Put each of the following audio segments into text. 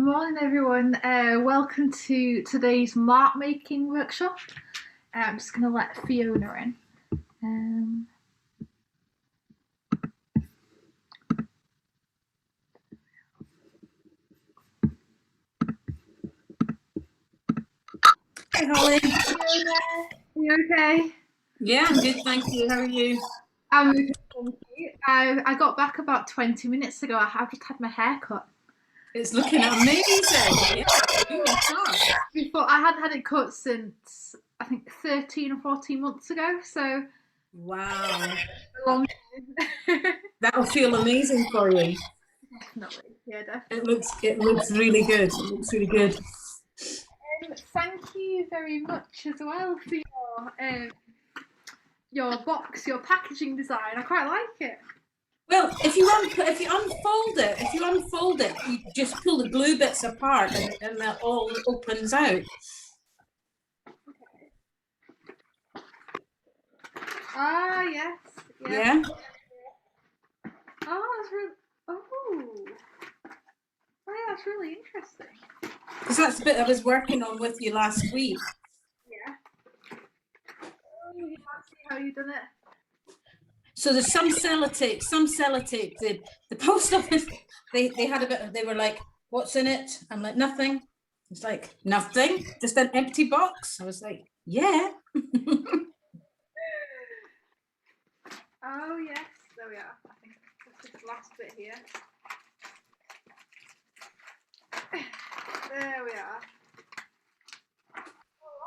Morning, everyone. Welcome to today's mark making workshop. I'm just going to let Fiona in. Hi, Holly. Fiona, are you okay? Yeah, I'm good, thank you. How are you? I'm okay, thank you. I got back about 20 minutes ago. I've just had my hair cut. It's looking amazing. Yeah, moving fast. Before I hadn't had it cut since I think 13 or 14 months ago. So Wow. a long time. That'll feel amazing for you. Definitely, yeah, definitely. It looks really good. It looks really good. Thank you very much as well for your box, your packaging design. I quite like it. Well, if you unfold it, you just pull the glue bits apart and that all opens out. Ah, yes. Yeah. Oh, that's really. Oh. Oh, yeah, that's really interesting. Because that's the bit I was working on with you last week. Yeah. Oh, you can't see how you've done it. So there's some sellotape. The post office, they had a bit. They were like, "What's in it?" I'm like, "Nothing." It's like nothing, just an empty box. I was like, "Yeah." Oh, yes. There we are. I think that's this last bit here. There we are. Oh,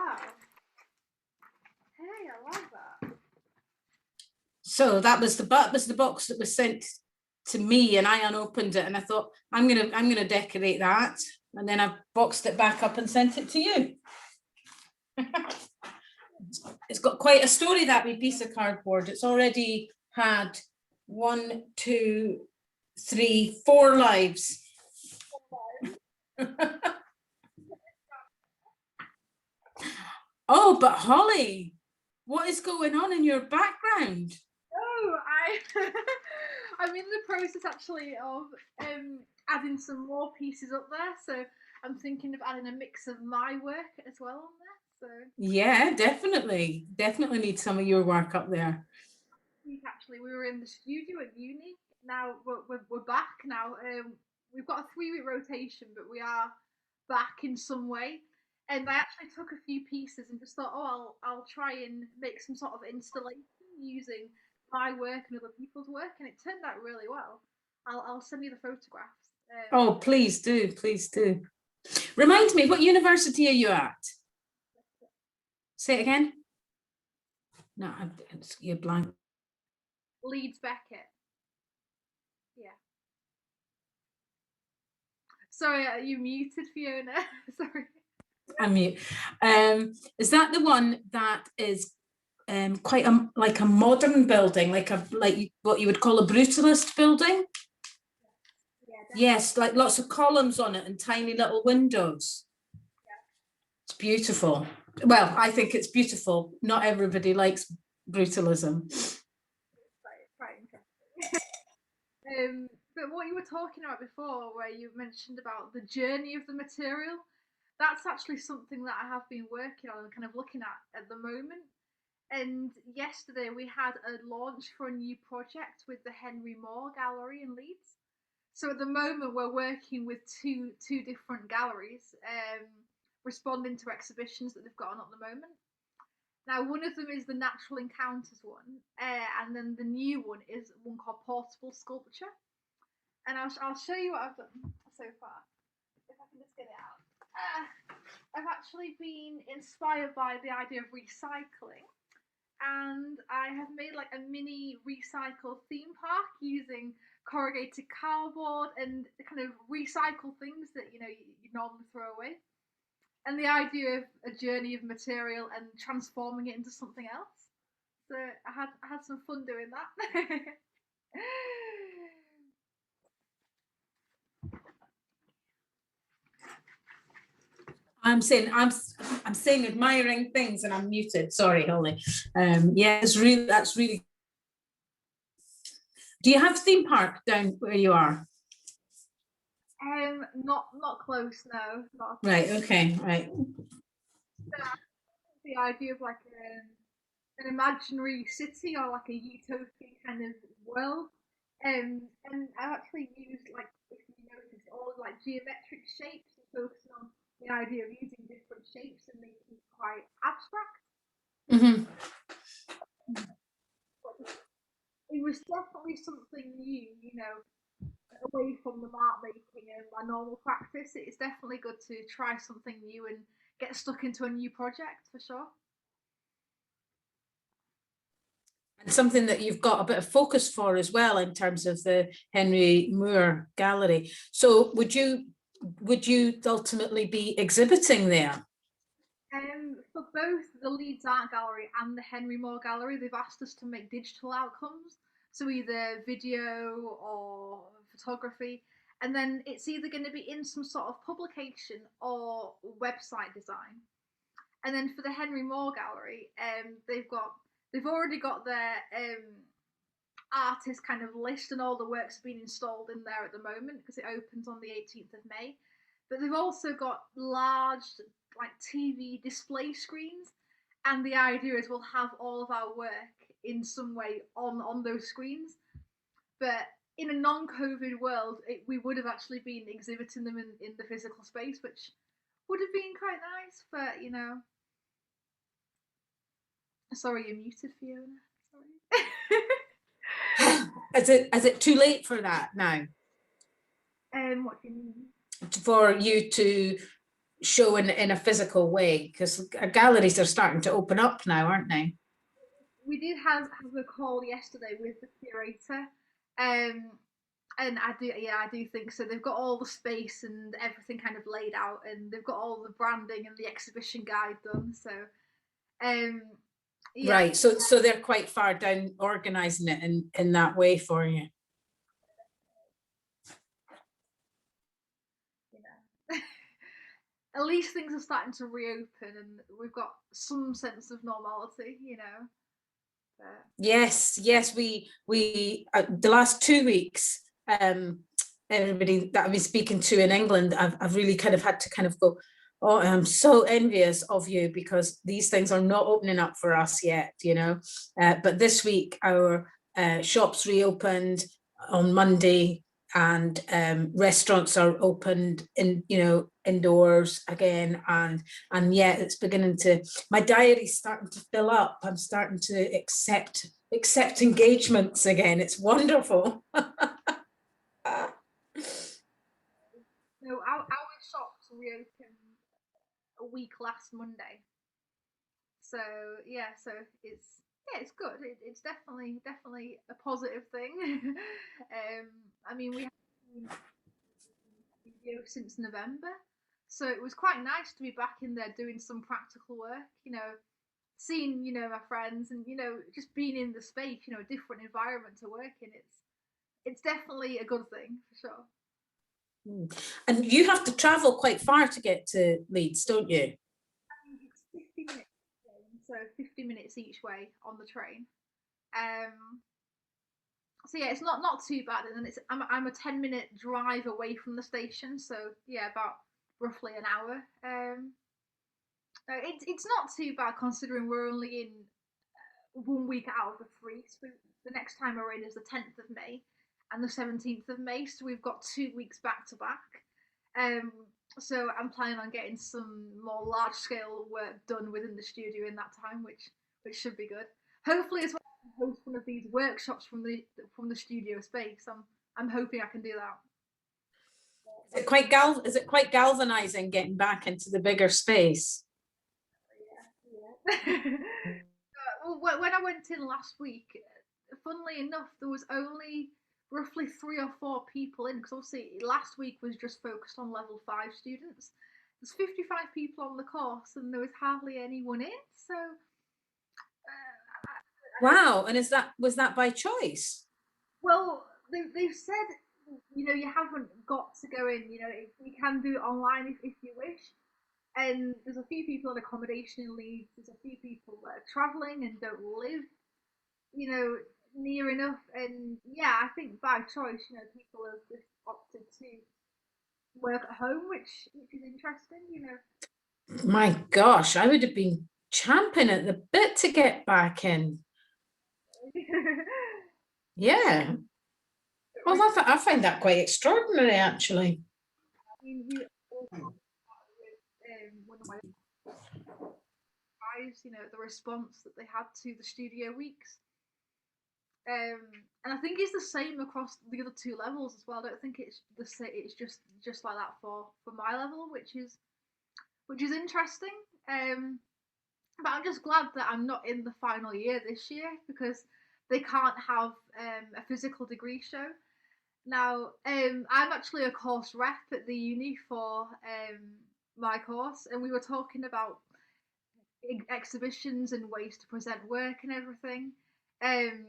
wow. Hey, I love that. So that was the box that was sent to me, and I unopened it, and I thought I'm gonna decorate that, and then I boxed it back up and sent it to you. It's got quite a story, that wee piece of cardboard. It's already had 1, 2, 3, 4 lives. Oh, but Holly, what is going on in your background? Oh, I'm in the process actually of adding some more pieces up there. So I'm thinking of adding a mix of my work as well on there. So yeah, definitely need some of your work up there. actually, we were in the studio at uni. Now we're back now. We've got a 3-week rotation, but we are back in some way. And I actually took a few pieces and just thought, oh, I'll try and make some sort of installation using my work and other people's work, and it turned out really well. I'll send you the photographs. Oh, please do, please do. Remind me, what university are you at? Say it again. No, you're blank. Leeds Beckett. Yeah. Sorry, you muted, Fiona. Sorry. I'm mute. Is that the one that is quite like a modern building, like what you would call a brutalist building? Yeah, yes, like lots of columns on it and tiny little windows. Yeah. It's beautiful. Well, I think it's beautiful. Not everybody likes brutalism. Quite interesting. But what you were talking about before, where you mentioned about the journey of the material, that's actually something that I have been working on and kind of looking at the moment. And yesterday we had a launch for a new project with the Henry Moore Gallery in Leeds. So at the moment we're working with two different galleries, responding to exhibitions that they've got on at the moment. Now, one of them is the Natural Encounters one, and then the new one is one called Portable Sculpture. And I'll show you what I've done so far, if I can just get it out. I've actually been inspired by the idea of recycling, and I have made like a mini recycle theme park using corrugated cardboard and kind of recycle things that you normally throw away. And the idea of a journey of material and transforming it into something else. So I had some fun doing that. I'm saying admiring things and I'm muted. Sorry, Holly. Yeah, that's really. Do you have theme park down where you are? Not close, no, not at Right. all. Okay. Right. But I think the idea of like an imaginary city or like a utopian kind of world. And I actually used like if you notice all like geometric shapes and focusing on the idea of using different shapes and making it quite abstract. Hmm. But it was definitely something new, away from the mark making and my normal practice. It's definitely good to try something new and get stuck into a new project for sure. And something that you've got a bit of focus for as well in terms of the Henry Moore Gallery. So would you ultimately be exhibiting there? For both the Leeds Art Gallery and the Henry Moore Gallery, they've asked us to make digital outcomes, so either video or photography, and then it's either going to be in some sort of publication or website design. And then for the Henry Moore Gallery, they've already got their artist kind of list and all the works being installed in there at the moment because it opens on the 18th of May. But they've also got large like TV display screens, and the idea is we'll have all of our work in some way on those screens. But in a non-COVID world, we would have actually been exhibiting them in the physical space, which would have been quite nice. But sorry, you're muted, Fiona. Sorry. Is it too late for that now? What do you mean? For you to show in a physical way? Because galleries are starting to open up now, aren't they? We did have a call yesterday with the curator, um, and I do think so. They've got all the space and everything kind of laid out, and they've got all the branding and the exhibition guide done. So, um, yeah, Right. So they're quite far down organizing it in that way for you. you know. At least things are starting to reopen, and we've got some sense of normality. But Yes. We the last 2 weeks, everybody that I've been speaking to in England, I've really kind of had to kind of go, oh, I'm so envious of you because these things are not opening up for us yet. But this week our shops reopened on Monday, and restaurants are opened indoors again, and yeah, it's beginning to, my diary's starting to fill up. I'm starting to accept engagements again. It's wonderful. no, our shops reopened a week last Monday. So so it's good. It's definitely a positive thing. I mean, we have been video since November, so it was quite nice to be back in there doing some practical work. Seeing my friends and just being in the space. A different environment to work in. It's definitely a good thing for sure. And you have to travel quite far to get to Leeds, don't you? I think it's 50 minutes, so 50 minutes each way on the train. Um, so yeah, it's not too bad, and then I'm a 10-minute drive away from the station, so yeah, about roughly an hour. It's not too bad considering we're only in 1 week out of the three. So the next time we're in is the 10th of May and the 17th of May, so we've got 2 weeks back to back. Um, so I'm planning on getting some more large scale work done within the studio in that time, which should be good. Hopefully, as well, I can host one of these workshops from the studio space. I'm hoping I can do that. Is it quite galvanizing getting back into the bigger space? Yeah. Well, when I went in last week, funnily enough, there was only roughly 3 or 4 people in because obviously last week was just focused on level 5 students. There's 55 people on the course and there was hardly anyone in. So, Wow. And was that by choice? well, they've said, you haven't got to go in, you can do it online if you wish. And there's a few people on accommodation in Leeds, there's a few people that are travelling and don't live you know, near enough. And yeah, I think by choice, people have just opted to work at home, which is interesting, you know. My gosh, I would have been champing at the bit to get back in. Yeah. Well, I find that quite extraordinary, actually. I mean, we all started with one of my guys, you know, the response that they had to the studio weeks. And I think it's the same across the other two levels as well. I don't think it's the same. It's just like that for my level, which is interesting. Um, but I'm just glad that I'm not in the final year this year because they can't have a physical degree show. Now, I'm actually a course rep at the uni for my course, and we were talking about exhibitions and ways to present work and everything. Um,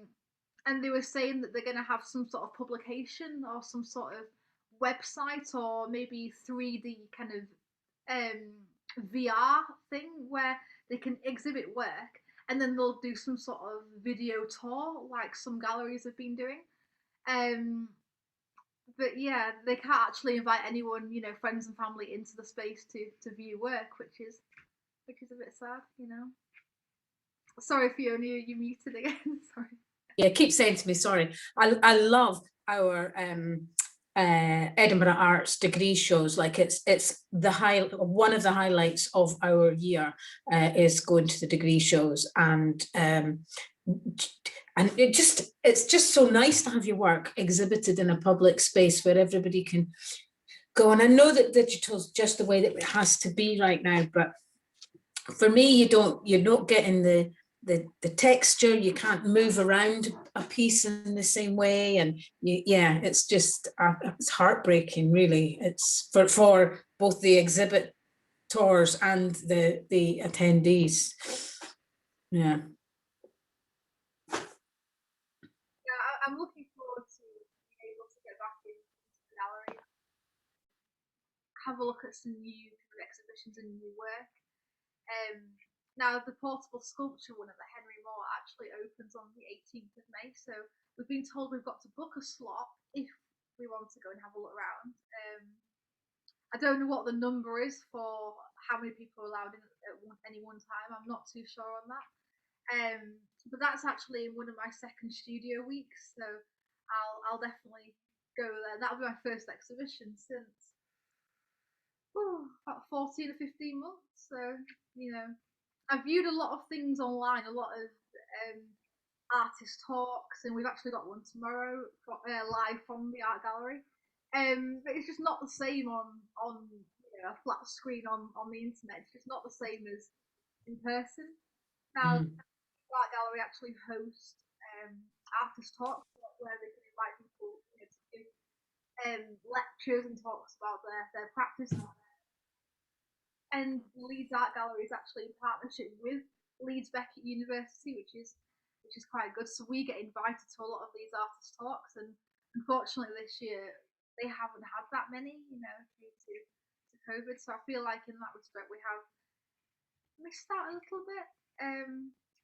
and they were saying that they're going to have some sort of publication or some sort of website or maybe 3D kind of VR thing where they can exhibit work and then they'll do some sort of video tour like some galleries have been doing. Um, but yeah, they can't actually invite anyone, you know, friends and family into the space to view work, which is a bit sad, you know. Sorry, Fiona, you muted again. Sorry. Yeah, keep saying to me, sorry. I love our Edinburgh Arts degree shows. Like it's the one of the highlights of our year is going to the degree shows, and it's just so nice to have your work exhibited in a public space where everybody can go. And I know that digital's just the way that it has to be right now, but for me, you're not getting the texture. You can't move around a piece in the same way, and yeah, it's just it's heartbreaking, really. It's for both the exhibitors and the attendees. Yeah. Yeah, I'm looking forward to being able to get back into the gallery, have a look at some new exhibitions and new work. Now, the portable sculpture one at the Henry Moore actually opens on the 18th of May, so we've been told we've got to book a slot if we want to go and have a look around. I don't know what the number is for how many people are allowed in at any one time. I'm not too sure on that. But that's actually in one of my second studio weeks, so I'll definitely go there. That'll be my first exhibition since about 14 or 15 months. So, you know, I've viewed a lot of things online, a lot of artist talks, and we've actually got one tomorrow live from the art gallery. But it's just not the same on you know, a flat screen on the internet. It's just not the same as in person. Now, Mm. the art gallery actually hosts artist talks where they can invite people, you know, to give lectures and talks about their practice. And Leeds Art Gallery is actually in partnership with Leeds Beckett University, which is quite good. So we get invited to a lot of these artist talks, and unfortunately this year they haven't had that many, you know, due to COVID. So I feel like in that respect we have missed out a little bit.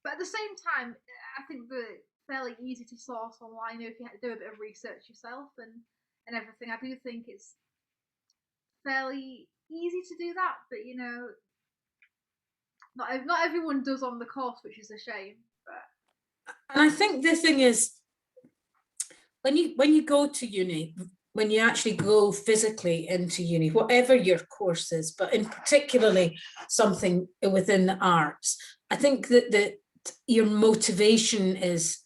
But at the same time, I think they're fairly easy to source online. You know, if you do a bit of research yourself and everything, I do think it's fairly easy to do that. But you know, not everyone does on the course, which is a shame. But And I think the thing is, when you go to uni, when you actually go physically into uni, whatever your course is, but in particularly something within the arts, I think that your motivation is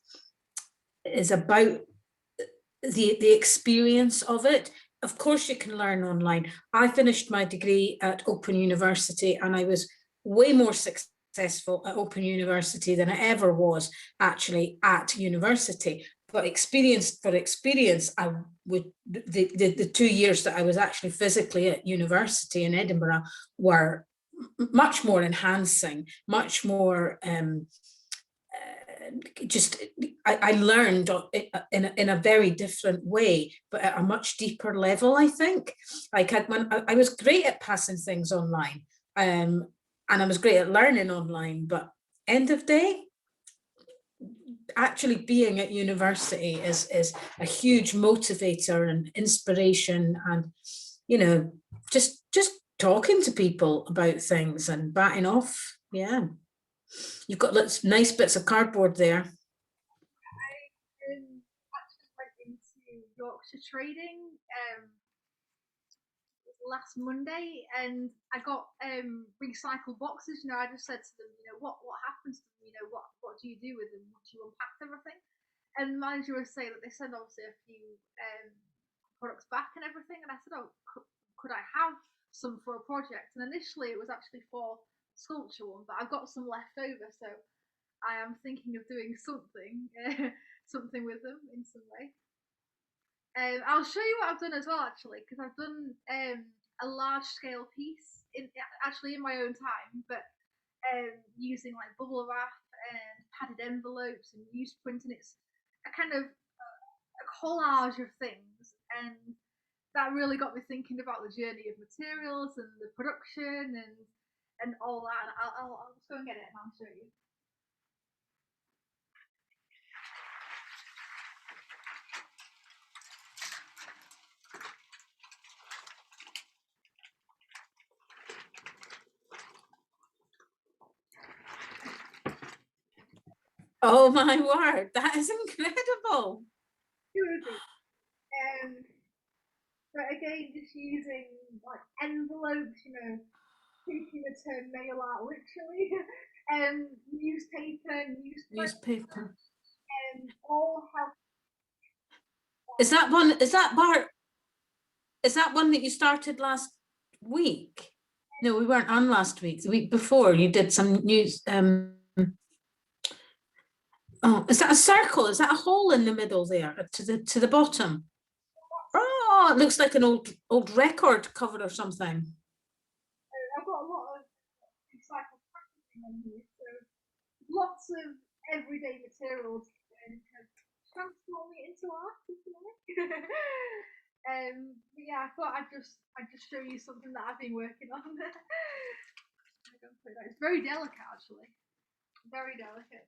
about the experience of it. Of course, you can learn online. I finished my degree at Open University, and I was way more successful at Open University than I ever was actually at university. But experience for experience, I would the 2 years that I was actually physically at university in Edinburgh were much more enhancing, much more just I learned in a very different way, but at a much deeper level. I think, like when I was great at passing things online, and I was great at learning online, but end of day, actually being at university is a huge motivator and inspiration, and you know, just talking to people about things and batting off. Yeah. You've got lots nice bits of cardboard there. Actually went into Yorkshire Trading last Monday, and I got recycled boxes. You know, I just said to them, you know, what happens to them? You know, what do you do with them? Once you unpack everything? And the manager was saying that they send obviously a few products back and everything. And I said, oh, could I have some for a project? And initially it was actually for sculpture one, but I've got some left over, so I am thinking of doing something, something with them in some way. I'll show you what I've done as well, actually, because I've done a large scale piece actually in my own time, but using like bubble wrap and padded envelopes and newsprint, and it's a kind of a collage of things, and that really got me thinking about the journey of materials and the production and all that. I'll just go and get it and I'll show you. Oh my word, that is incredible. But again, just using like envelopes, you know, taking the term mail out literally, newspaper, Newspaper. all have. Is that one? Is that Bart? Is that one that you started last week? No, we weren't on last week. The week before, you did some news. Oh, is that a circle? Is that a hole in the middle there to the bottom? Oh, it looks like an old record cover or something. I've got a lot of recycled packaging on here, so lots of everyday materials and transform it into art, if you like. But yeah, I thought I'd just show you something that I've been working on. It's very delicate, actually. Very delicate.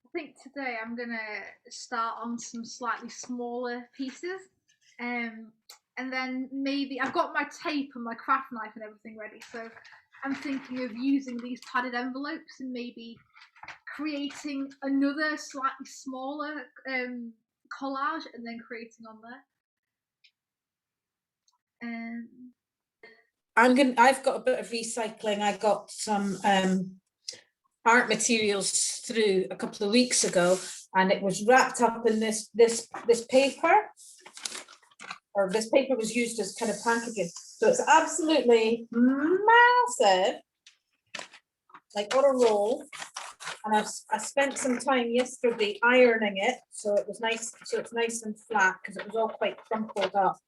I think today I'm gonna start on some slightly smaller pieces, and then maybe I've got my tape and my craft knife and everything ready. So I'm thinking of using these padded envelopes and maybe creating another slightly smaller collage and then creating on there. I've got a bit of recycling. I got some art materials through a couple of weeks ago, and it was wrapped up in this paper, or this paper was used as kind of packaging. So it's absolutely massive, like on a roll. And I spent some time yesterday ironing it, so it was nice. So it's nice and flat because it was all quite crumpled up.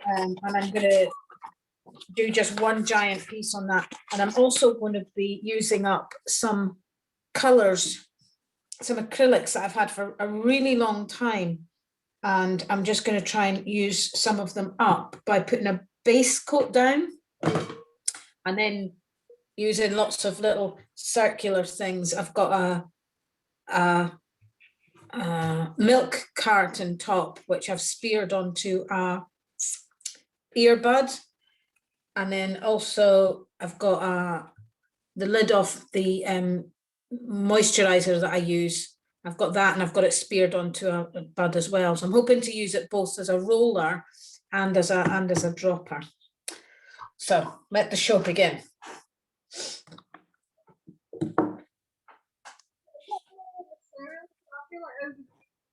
And I'm going to do just one giant piece on that. And I'm also going to be using up some colors, some acrylics that I've had for a really long time. And I'm just going to try and use some of them up by putting a base coat down and then using lots of little circular things. I've got a milk carton top, which I've speared onto a earbud. And then also I've got the lid off the moisturizer that I use. I've got that, and I've got it speared onto a bud as well. So I'm hoping to use it both as a roller and as a dropper. So let the show begin. I feel like I've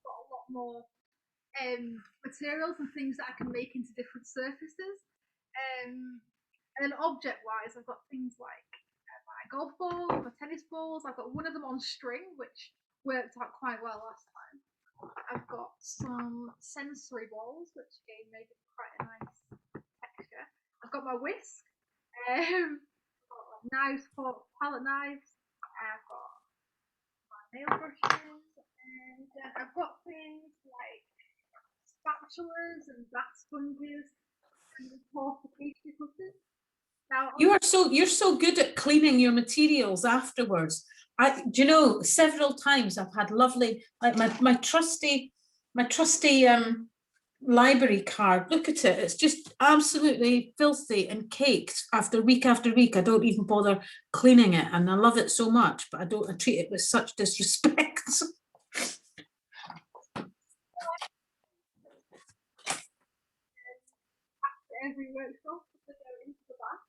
got a lot more materials and things that I can make into different surfaces. And then object wise, I've got things like my golf balls, my tennis balls. I've got one of them on string, which worked out quite well last time. I've got some sensory balls, which again made it quite a nice texture. I've got my whisk, I've got like knives, forks, palette knives. I've got my nail brushes, and I've got things like spatulas and bath sponges. and the pour for pastry cutters. Now, You're so good at cleaning your materials afterwards. Do you know, several times I've had lovely, like my trusty library card. Look at it. It's just absolutely filthy and caked after week. I don't even bother cleaning it, and I love it so much, but I treat it with such disrespect. every workshop to go into the bath.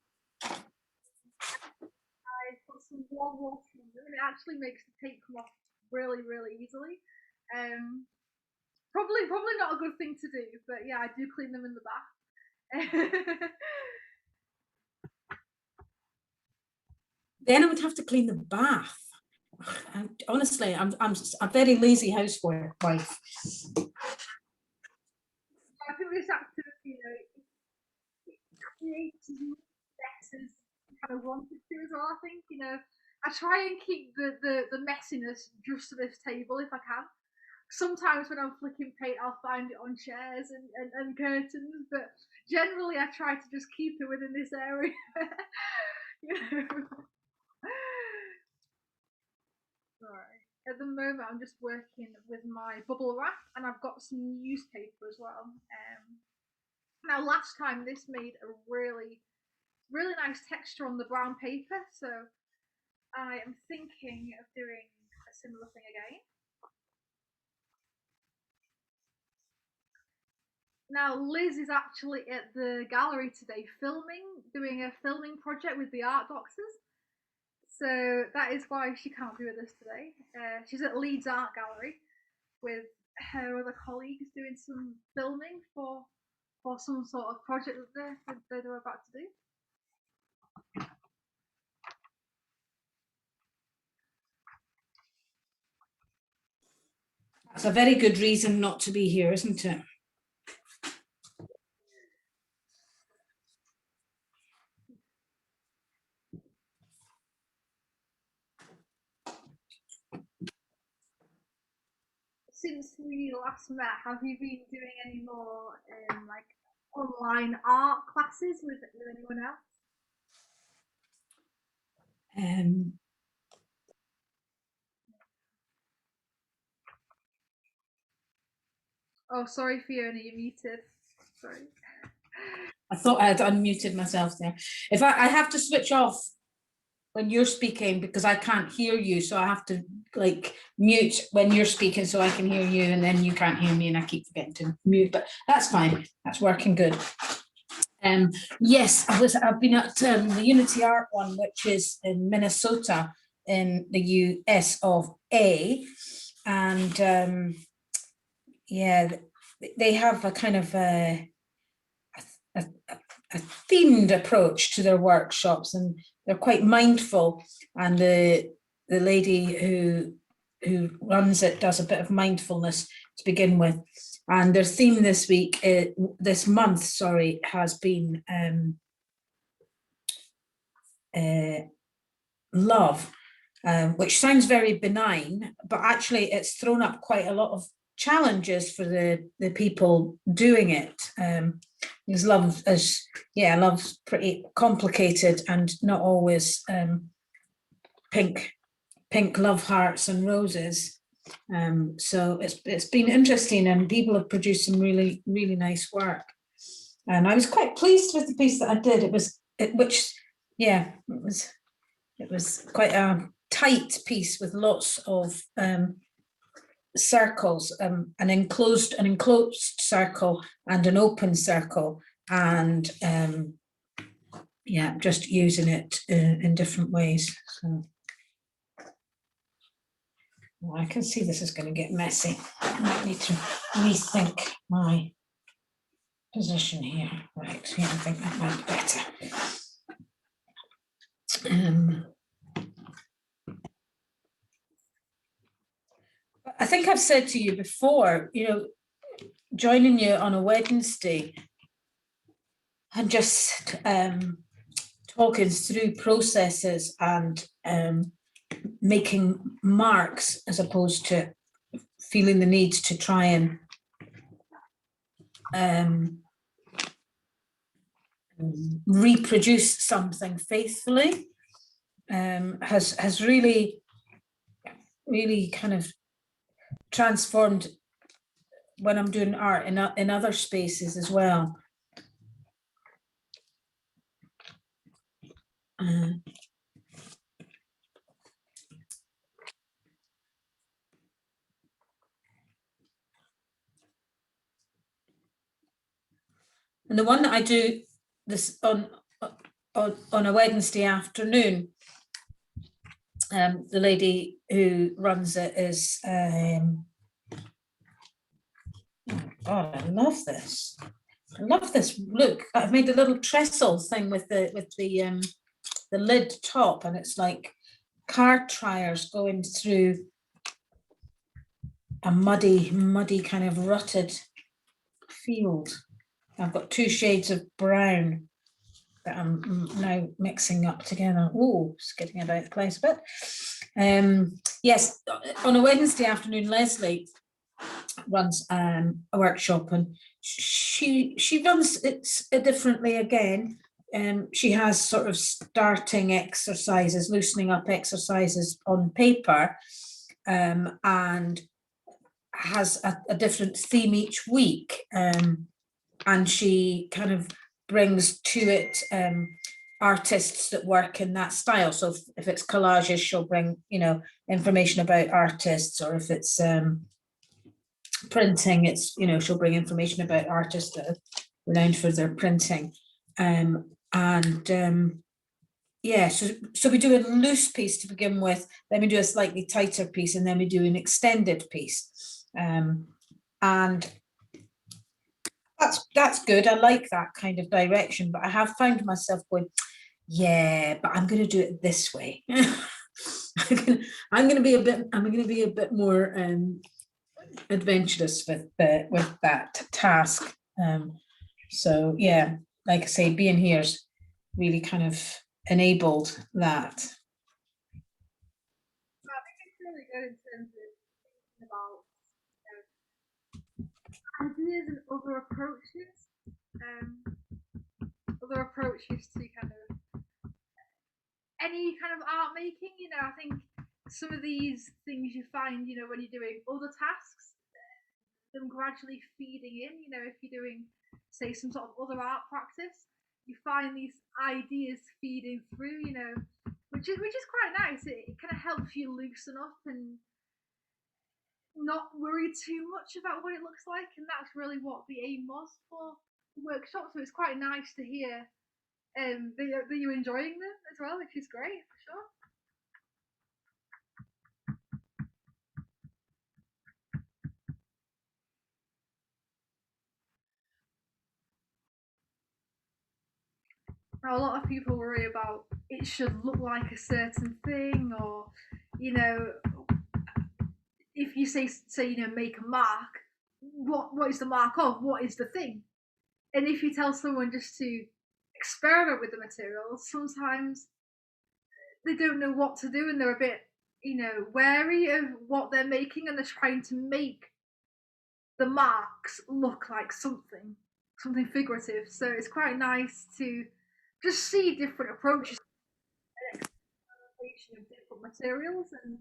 I put some warm water in them, and it actually makes the tape come off really, really easily. Probably not a good thing to do, but yeah, I do clean them in the bath. Then I would have to clean the bath. Honestly, I'm a very lazy housewife. I think this activity, it creates as much mess as you kind of wanted to as well. I think, I try and keep the messiness just to this table if I can. Sometimes when I'm flicking paint, I'll find it on chairs and curtains, but generally I try to just keep it within this area. Sorry. At the moment, I'm just working with my bubble wrap, and I've got some newspaper as well. Now, last time this made a really, really nice texture on the brown paper, so I am thinking of doing a similar thing again. Now, Liz is actually at the gallery today doing a filming project with the art boxes. So that is why she can't be with us today. She's at Leeds Art Gallery with her other colleagues doing some filming for some sort of project that they're about to do. That's a very good reason not to be here, isn't it? Since we last met, have you been doing any more like online art classes with anyone else? Oh, sorry, Fiona, you're muted. Sorry. I thought I had unmuted myself there. If I have to switch off when you're speaking because I can't hear you, so I have to like mute when you're speaking so I can hear you, and then you can't hear me and I keep forgetting to mute, but that's fine. That's working good. Yes, I've been at the Unity Art one, which is in Minnesota in the US of A, and yeah, they have a kind of a themed approach to their workshops, and they're quite mindful, and the lady who runs it does a bit of mindfulness to begin with, and their theme this month has been love, which sounds very benign, but actually it's thrown up quite a lot of challenges for the people doing it, because love's pretty complicated and not always pink love hearts and roses. So it's been interesting, and people have produced some really, really nice work, and I was quite pleased with the piece that I did. It was quite a tight piece with lots of circles, an enclosed circle and an open circle, and just using it in different ways. So I can see this is going to get messy. I might need to rethink my position here. Right, yeah, I think that might be better. I think I've said to you before, joining you on a Wednesday and just talking through processes and making marks, as opposed to feeling the need to try and reproduce something faithfully has really kind of transformed when I'm doing art in other spaces as well. And the one that I do this on a Wednesday afternoon, the lady who runs it is, oh God, I love this. I love this. Look, I've made a little trestle thing with the lid top, and it's like car tires going through a muddy kind of rutted field. I've got 2 shades of brown that I'm now mixing up together. Oh, it's getting it out of place a bit. Yes, on a Wednesday afternoon, Leslie runs a workshop, and she runs it differently again. She has sort of starting exercises, loosening up exercises on paper, and has a different theme each week. And she kind of brings to it artists that work in that style. So if it's collages, she'll bring, information about artists, or if it's printing, it's, she'll bring information about artists that are renowned for their printing. Yeah, so we do a loose piece to begin with, then we do a slightly tighter piece, and then we do an extended piece. And that's good. I like that kind of direction, but I have found myself going, yeah, but I'm going to do it this way. I'm going to be a bit more adventurous with that task. So yeah, like I say, being here's really kind of enabled that. I think it's really good in terms of thinking about ideas and other approaches to kind of any kind of art making. I think some of these things you find, when you're doing other tasks, them gradually feeding in. If you're doing, say, some sort of other art practice, you find these ideas feeding through, which is quite nice. It kind of helps you loosen up and not worry too much about what it looks like, and that's really what the aim was for the workshop. So it's quite nice to hear that you're enjoying them as well, which is great for sure. Now, a lot of people worry about it should look like a certain thing, or if you say make a mark, what is the mark of? What is the thing? And if you tell someone just to experiment with the materials, sometimes they don't know what to do, and they're a bit wary of what they're making, and they're trying to make the marks look like something figurative. So it's quite nice to just see different approaches and experimentation of different materials, and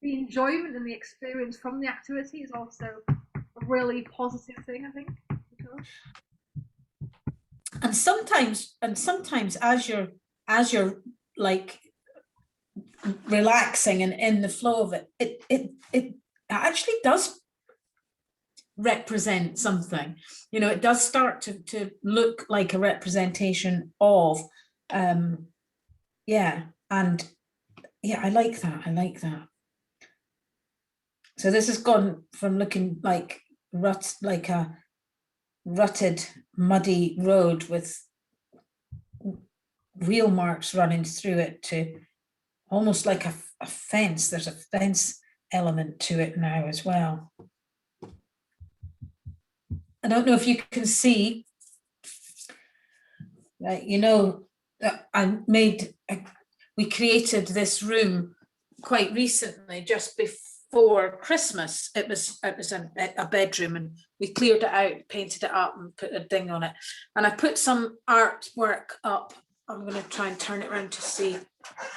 the enjoyment and the experience from the activity is also a really positive thing, I think. And sometimes as you're like relaxing and in the flow of it, it actually does represent something. It does start to look like a representation of yeah, and yeah, I like that. So this has gone from looking like a rutted, muddy road with wheel marks running through it to almost like a fence. There's a fence element to it now as well. I don't know if you can see, that we created this room quite recently, just for Christmas. It was a bedroom, and we cleared it out, painted it up, and put a ding on it. And I put some artwork up. I'm going to try and turn it around to see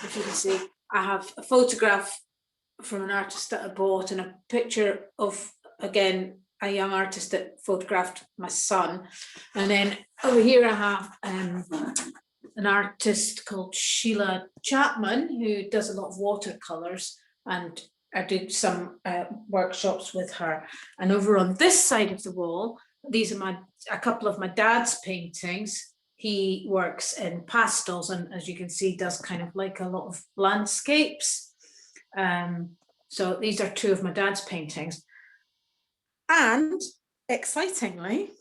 if you can see. I have a photograph from an artist that I bought, and a picture of, again, a young artist that photographed my son. And then over here I have an artist called Sheila Chapman, who does a lot of watercolors, and I did some workshops with her. And over on this side of the wall, these are a couple of my dad's paintings. He works in pastels, and as you can see, does kind of like a lot of landscapes. So these are two of my dad's paintings. And excitingly,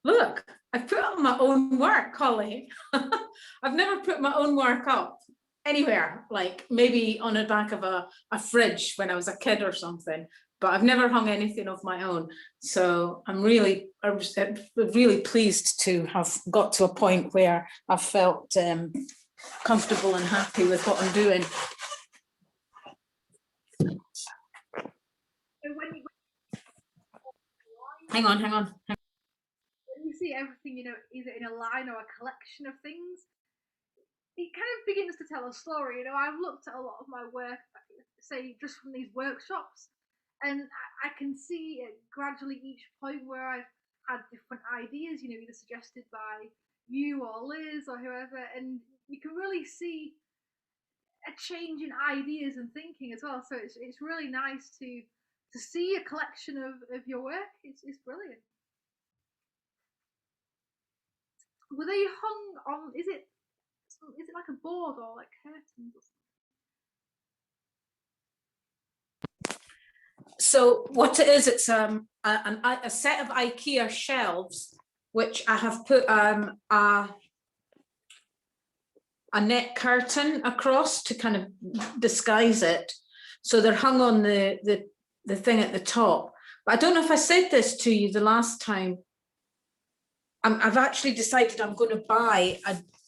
look, I put up my own work, Holly. I've never put my own work up anywhere, like maybe on the back of a fridge when I was a kid or something, but I've never hung anything of my own. So I was really pleased to have got to a point where I felt comfortable and happy with what I'm doing. Hang on. When you see everything, either in a line or a collection of things, it kind of begins to tell a story. I've looked at a lot of my work, say, just from these workshops, and I can see it gradually each point where I've had different ideas, either suggested by you or Liz or whoever, and you can really see a change in ideas and thinking as well. So it's really nice to see a collection of your work. It's brilliant. Were they hung on? Is it like a board or like curtains or something? So what it is, it's a set of IKEA shelves, which I have put a net curtain across to kind of disguise it. So they're hung on the thing at the top. But I don't know if I said this to you the last time. I've actually decided I'm going to buy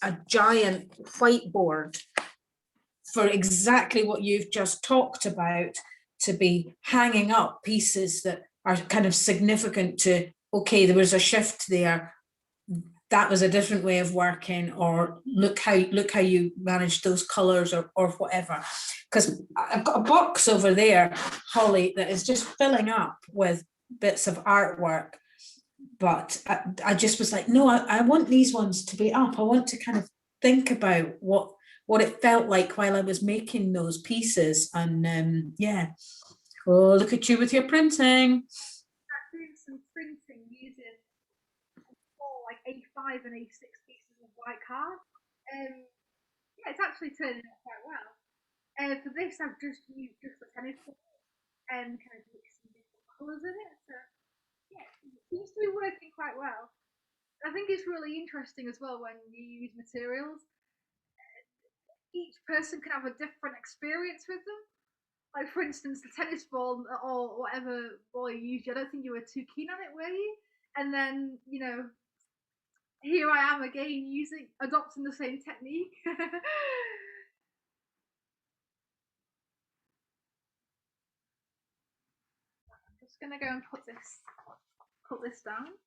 a giant whiteboard for exactly what you've just talked about, to be hanging up pieces that are kind of significant to, okay, there was a shift there, that was a different way of working, or look how you managed those colors, or whatever. Because I've got a box over there, Holly, that is just filling up with bits of artwork. But I just was like, no, I want these ones to be up. I want to kind of think about what it felt like while I was making those pieces. And yeah, oh, look at you with your printing. I'm doing some printing using like A5 and A6 pieces of white card. Yeah, it's actually turning out quite well. For this, I've just used just a tennis ball and kind of mixed some different colours in it. So yeah, it seems to be working quite well. I think it's really interesting as well when you use materials. Each person can have a different experience with them. Like, for instance, the tennis ball or whatever ball you used, I don't think you were too keen on it, were you? And then, here I am again adopting the same technique. I'm just gonna go and put this down.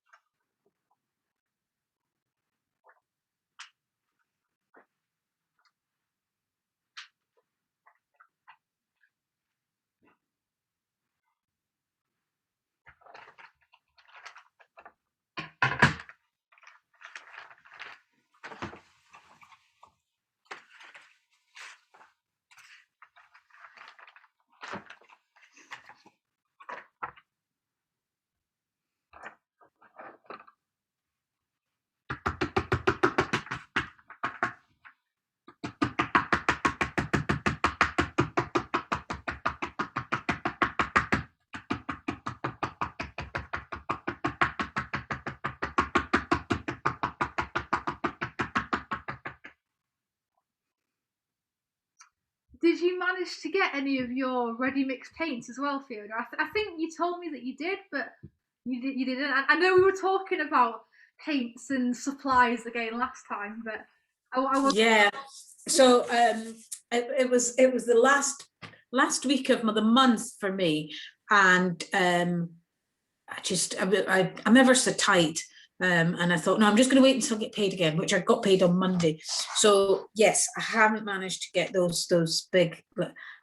Did you manage to get any of your ready mixed paints as well, Fiona? I think you told me that you did, but you didn't. I know we were talking about paints and supplies again last time, but yeah. So it was the last last week of the month for me, and I'm ever so tight. And I thought, no, I'm just going to wait until I get paid again, which I got paid on Monday. So yes, I haven't managed to get those big.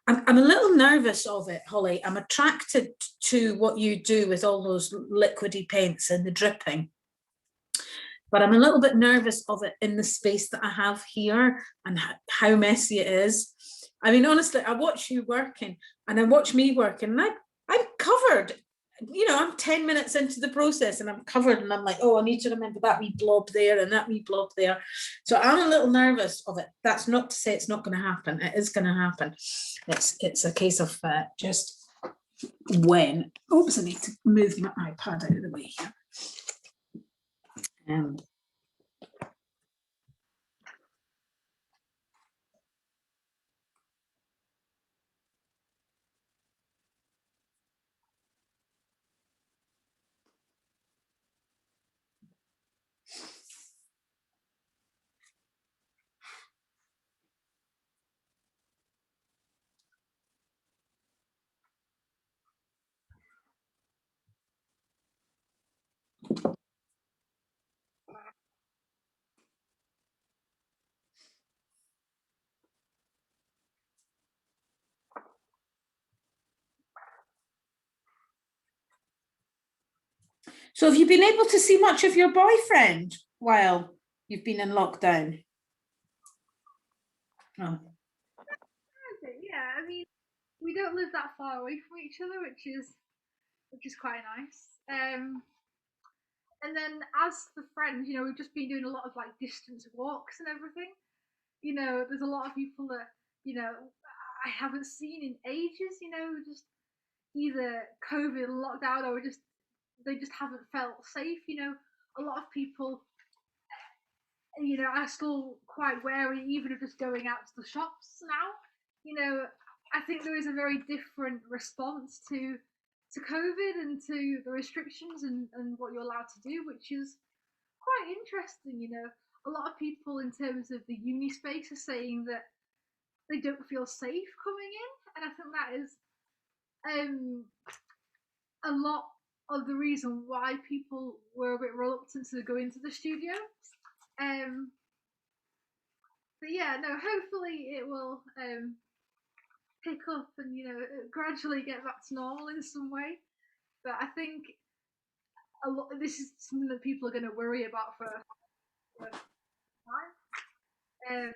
I'm a little nervous of it, Holly. I'm attracted to what you do with all those liquidy paints and the dripping, but I'm a little bit nervous of it in the space that I have here and how messy it is. I mean, honestly, I watch you working and I watch me working, and I'm covered. You know, I'm 10 minutes into the process and I'm covered, and I'm like, oh, I need to remember that wee blob there and that wee blob there. So I'm a little nervous of it. That's not to say it's not going to happen. It is going to happen. It's a case of just when. Oops, I need to move my iPad out of the way here. So have you been able to see much of your boyfriend while you've been in lockdown? Oh. Yeah, I mean, we don't live that far away from each other, which is quite nice. And then as for friends, you know, we've just been doing a lot of like distance walks and everything. You know, there's a lot of people that, you know, I haven't seen in ages, you know, just either COVID lockdown or just they just haven't felt safe, you know. A lot of people, you know, are still quite wary even of just going out to the shops now. You know, I think there is a very different response to COVID and to the restrictions and what you're allowed to do, which is quite interesting. You know, a lot of people in terms of the uni space are saying that they don't feel safe coming in, and I think that is a lot of the reason why people were a bit reluctant to go into the studio. Um, but yeah, no, hopefully it will pick up and you know gradually get back to normal in some way. But I think a lot. This is something that people are going to worry about for a time.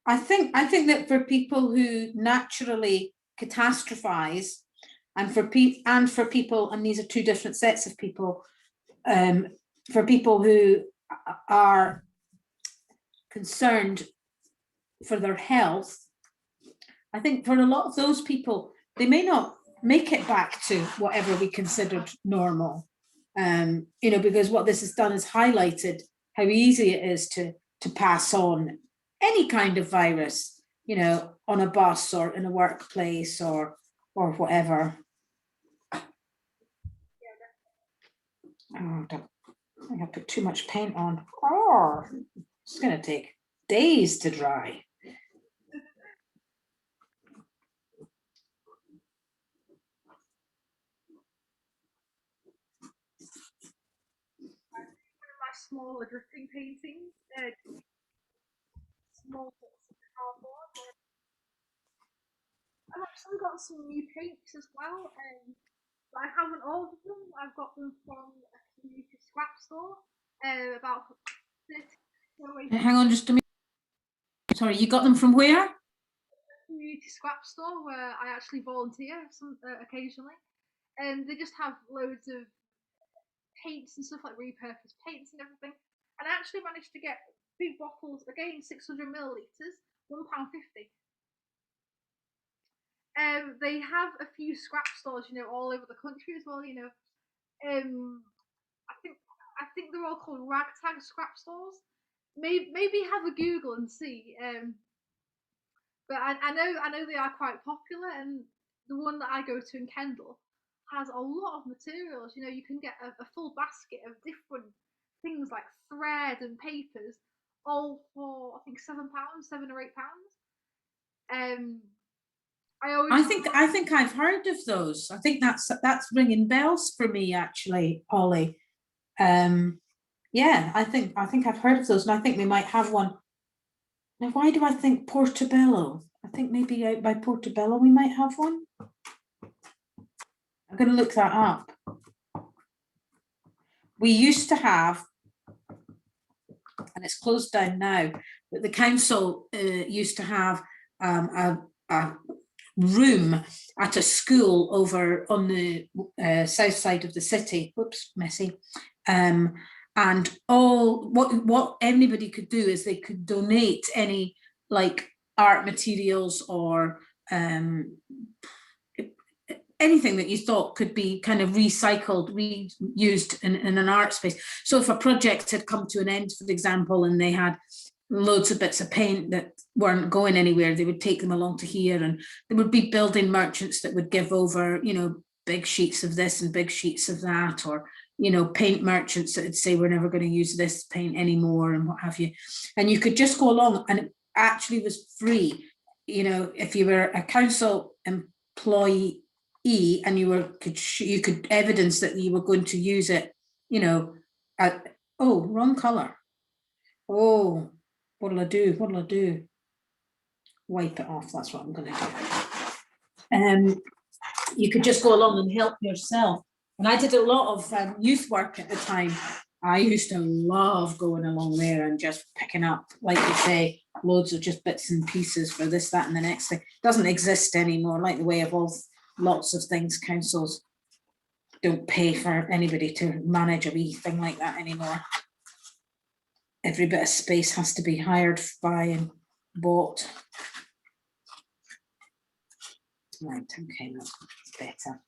I think that for people who naturally catastrophize, and for people, and these are two different sets of people. For people who are concerned for their health, I think for a lot of those people, they may not make it back to whatever we considered normal. You know, because what this has done is highlighted how easy it is to pass on any kind of virus, you know, on a bus or in a workplace or whatever. Oh, I think I put too much paint on. Oh, it's going to take days to dry. My smaller drifting paintings, small bits of cardboard. I've actually got some new paints as well, but I haven't ordered them. I've got them from a community scrap store, about 30 away from Hang on just a minute. Sorry, you got them from where? community scrap store where I actually volunteer occasionally, and they just have loads of paints and stuff like repurposed paints and everything. And I actually managed to get big bottles again, 600 milliliters, £1.50. They have a few scrap stores, you know, all over the country as well. You know, I think they're all called ragtag scrap stores. Maybe have a Google and see. But I know they are quite popular, and the one that I go to in Kendal has a lot of materials. You know, you can get a full basket of different things like thread and papers, all for I think £7, £7 or £8. I always I think I've heard of those. I think that's ringing bells for me actually, Ollie. Yeah, I think I've heard of those, and I think we might have one. Now, why do I think Portobello? I think maybe out by Portobello we might have one. I'm going to look that up. We used to have, and it's closed down now, but the council used to have a room at a school over on the south side of the city. Whoops, messy. And all what anybody could do is they could donate any like art materials or anything that you thought could be kind of recycled, reused in an art space. So if a project had come to an end, for example, and they had loads of bits of paint that weren't going anywhere, they would take them along to here, and there would be building merchants that would give over, big sheets of this and big sheets of that, or paint merchants that would say we're never going to use this paint anymore and what have you. And you could just go along, and it actually was free. If you were a council employee and you could evidence that you were going to use it, wrong color. Oh, what'll I do? Wipe it off. That's what I'm going to do. You could just go along and help yourself. And I did a lot of youth work at the time. I used to love going along there and just picking up, like you say, loads of just bits and pieces for this, that, and the next thing. It doesn't exist anymore, like the way of lots of things. Councils don't pay for anybody to manage a wee thing like that anymore. Every bit of space has to be hired by and bought. Right, okay, that's better.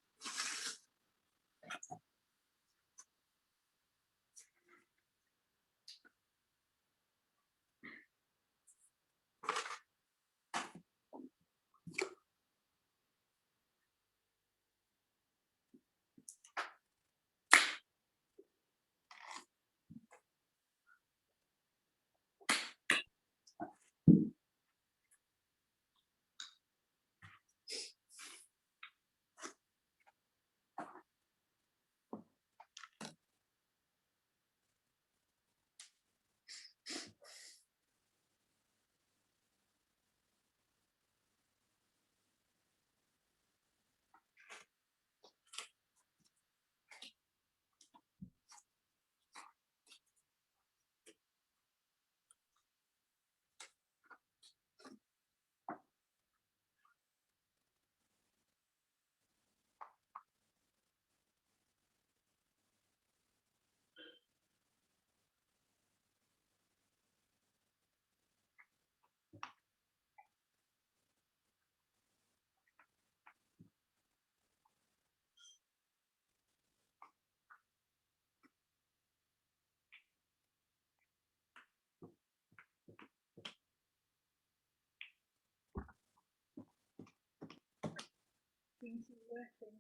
seems to be working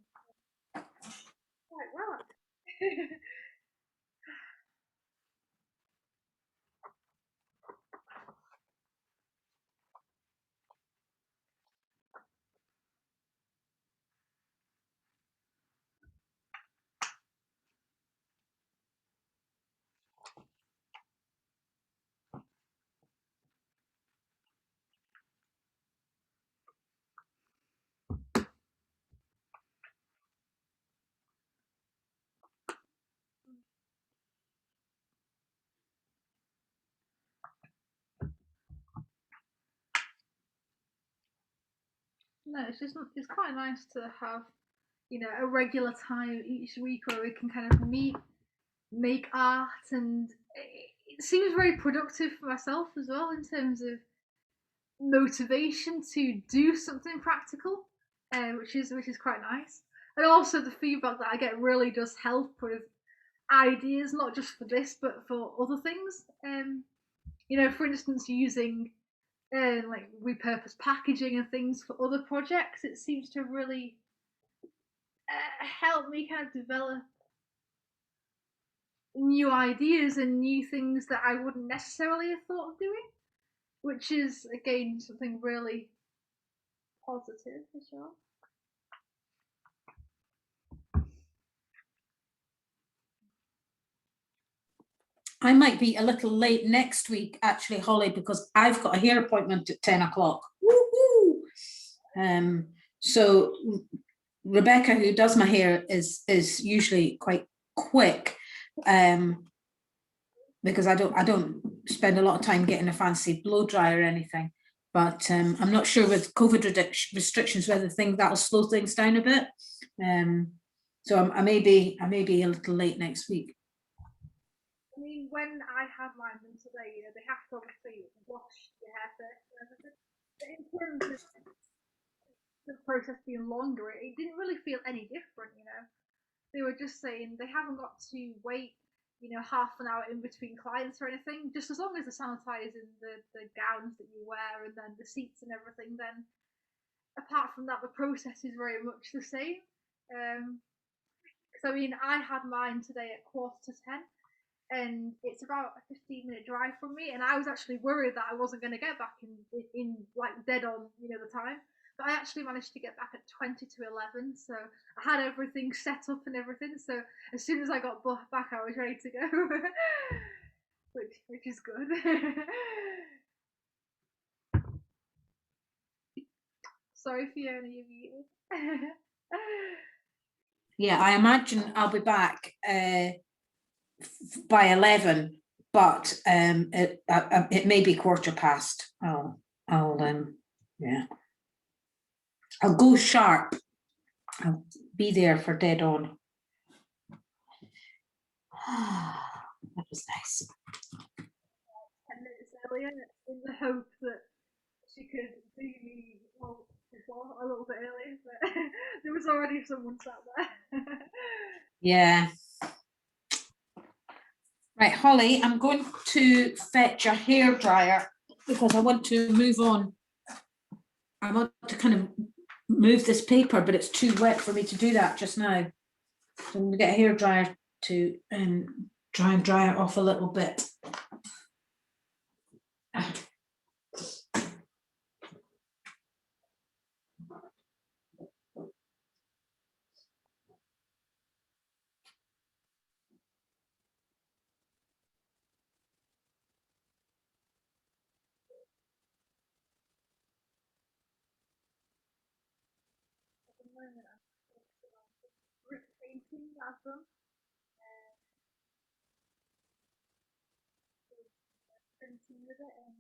quite well. No, it's quite nice to have a regular time each week where we can kind of meet, make art, and it seems very productive for myself as well in terms of motivation to do something practical, which is quite nice. And also the feedback that I get really does help with ideas, not just for this but for other things. For instance, using like repurposed packaging and things for other projects, it seems to really help me kind of develop new ideas and new things that I wouldn't necessarily have thought of doing, which is again something really positive for sure. I might be a little late next week, actually, Holly, because I've got a hair appointment at 10 o'clock. So Rebecca, who does my hair, is usually quite quick, because I don't spend a lot of time getting a fancy blow dry or anything. But I'm not sure with COVID restrictions whether that'll slow things down a bit. So I may be a little late next week. I mean, when I had mine done today, you know, they have to obviously wash your hair first and everything. But in terms of the process being longer, it didn't really feel any different, you know. They were just saying they haven't got to wait, you know, half an hour in between clients or anything. Just as long as they're sanitizing the gowns that you wear and then the seats and everything, then apart from that, the process is very much the same. So I mean, I had mine today at 9:45, and it's about a 15-minute drive from me. And I was actually worried that I wasn't going to get back in like dead on, you know, the time. But I actually managed to get back at 20 to 11, so I had everything set up and everything. So as soon as I got back, I was ready to go, which is good. Sorry, Fiona, you muted. Yeah, I imagine I'll be back by 11, but it may be 15:15. Yeah, I'll go sharp. I'll be there for dead on. That was nice. 10 minutes earlier in the hope that she could do me before a little bit earlier, but there was already someone sat there. Yeah. Right, Holly, I'm going to fetch a hairdryer because I want to move on. I want to kind of move this paper, but it's too wet for me to do that just now. So I'm going to get a hairdryer to try and dry it off a little bit. At the moment, I'm focusing on some brick painting that I've done. Printing with it and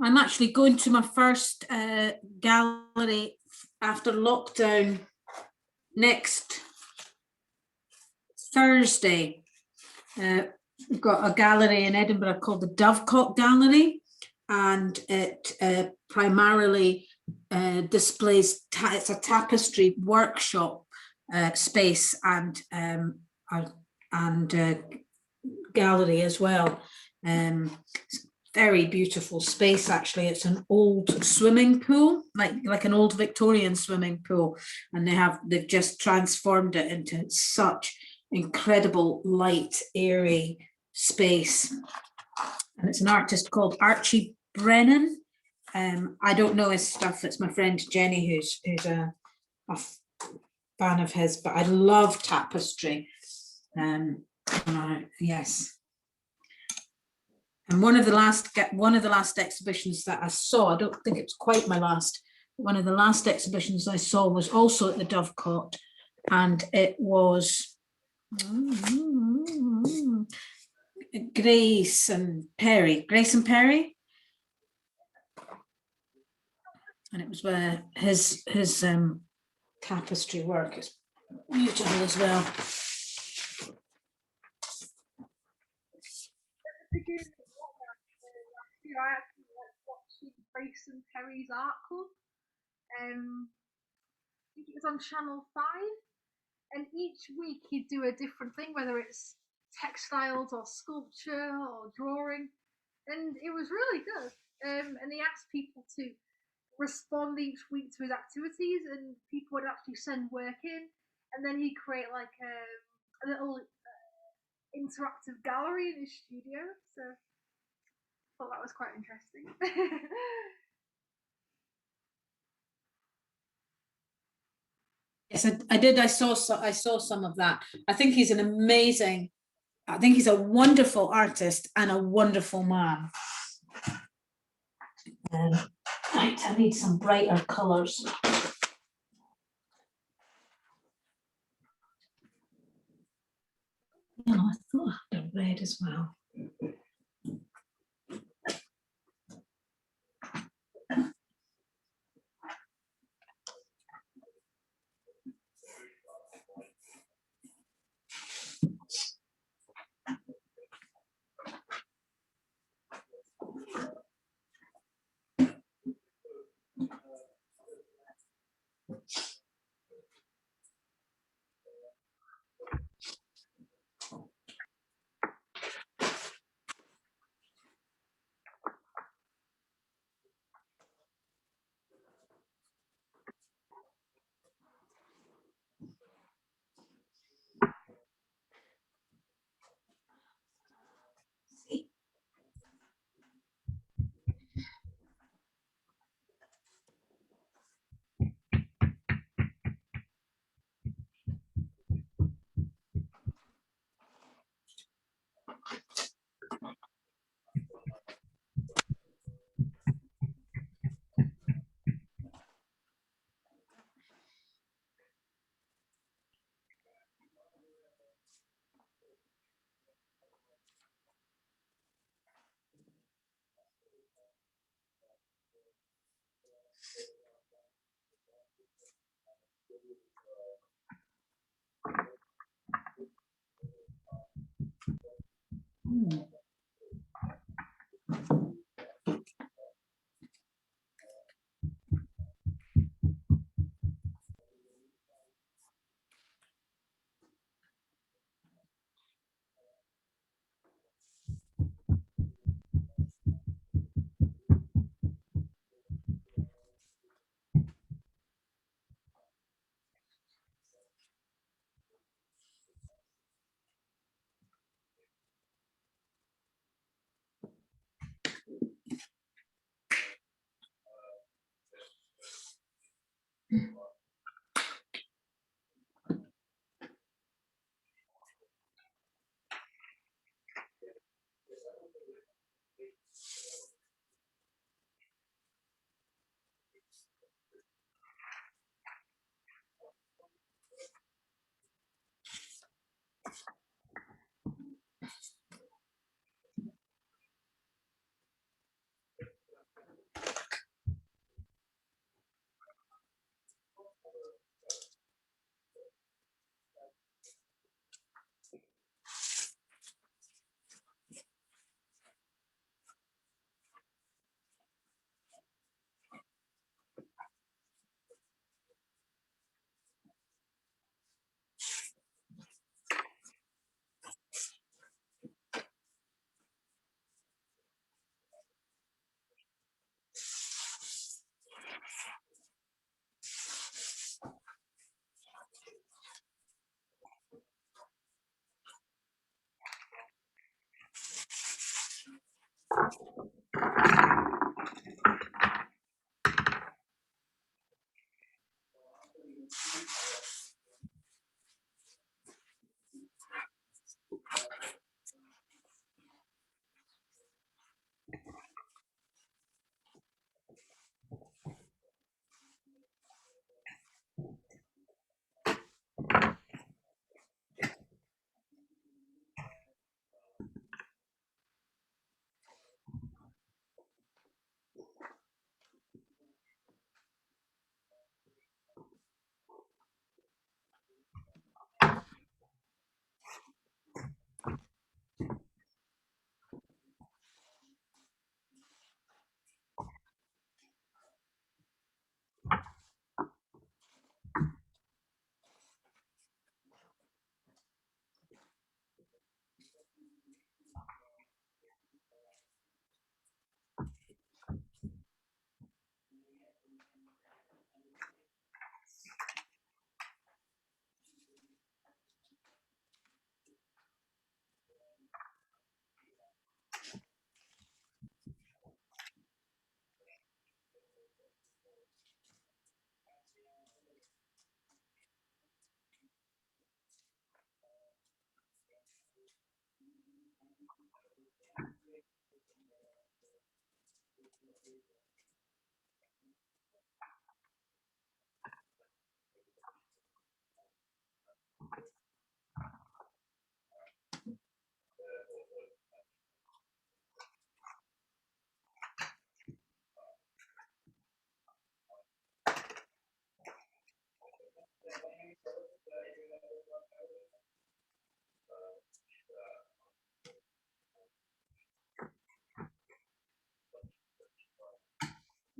I'm actually going to my first gallery after lockdown next Thursday. We've got a gallery in Edinburgh called the Dovecote Gallery, and it primarily displays, it's a tapestry workshop space and gallery as well. Very beautiful space, actually. It's an old swimming pool, like an old Victorian swimming pool, and they've just transformed it into such incredible light, airy space. And it's an artist called Archie Brennan. I don't know his stuff. It's my friend Jenny who's a fan of his, but I love tapestry. Yes. And one of the last exhibitions that I saw, I don't think it's quite my last, one of the last exhibitions I saw was also at the Dovecote, and it was Grace and Perry, and it was where his tapestry work is beautiful as well. I actually like watching Grace and Perry's art club. I think it was on Channel 5, and each week he'd do a different thing, whether it's textiles or sculpture or drawing, and it was really good. And he asked people to respond each week to his activities, and people would actually send work in, and then he'd create like a little interactive gallery in his studio. So I thought that was quite interesting. Yes, I did. I saw some of that. I think he's a wonderful artist and a wonderful man. Right, I need some brighter colours. Oh, I thought I had a red as well.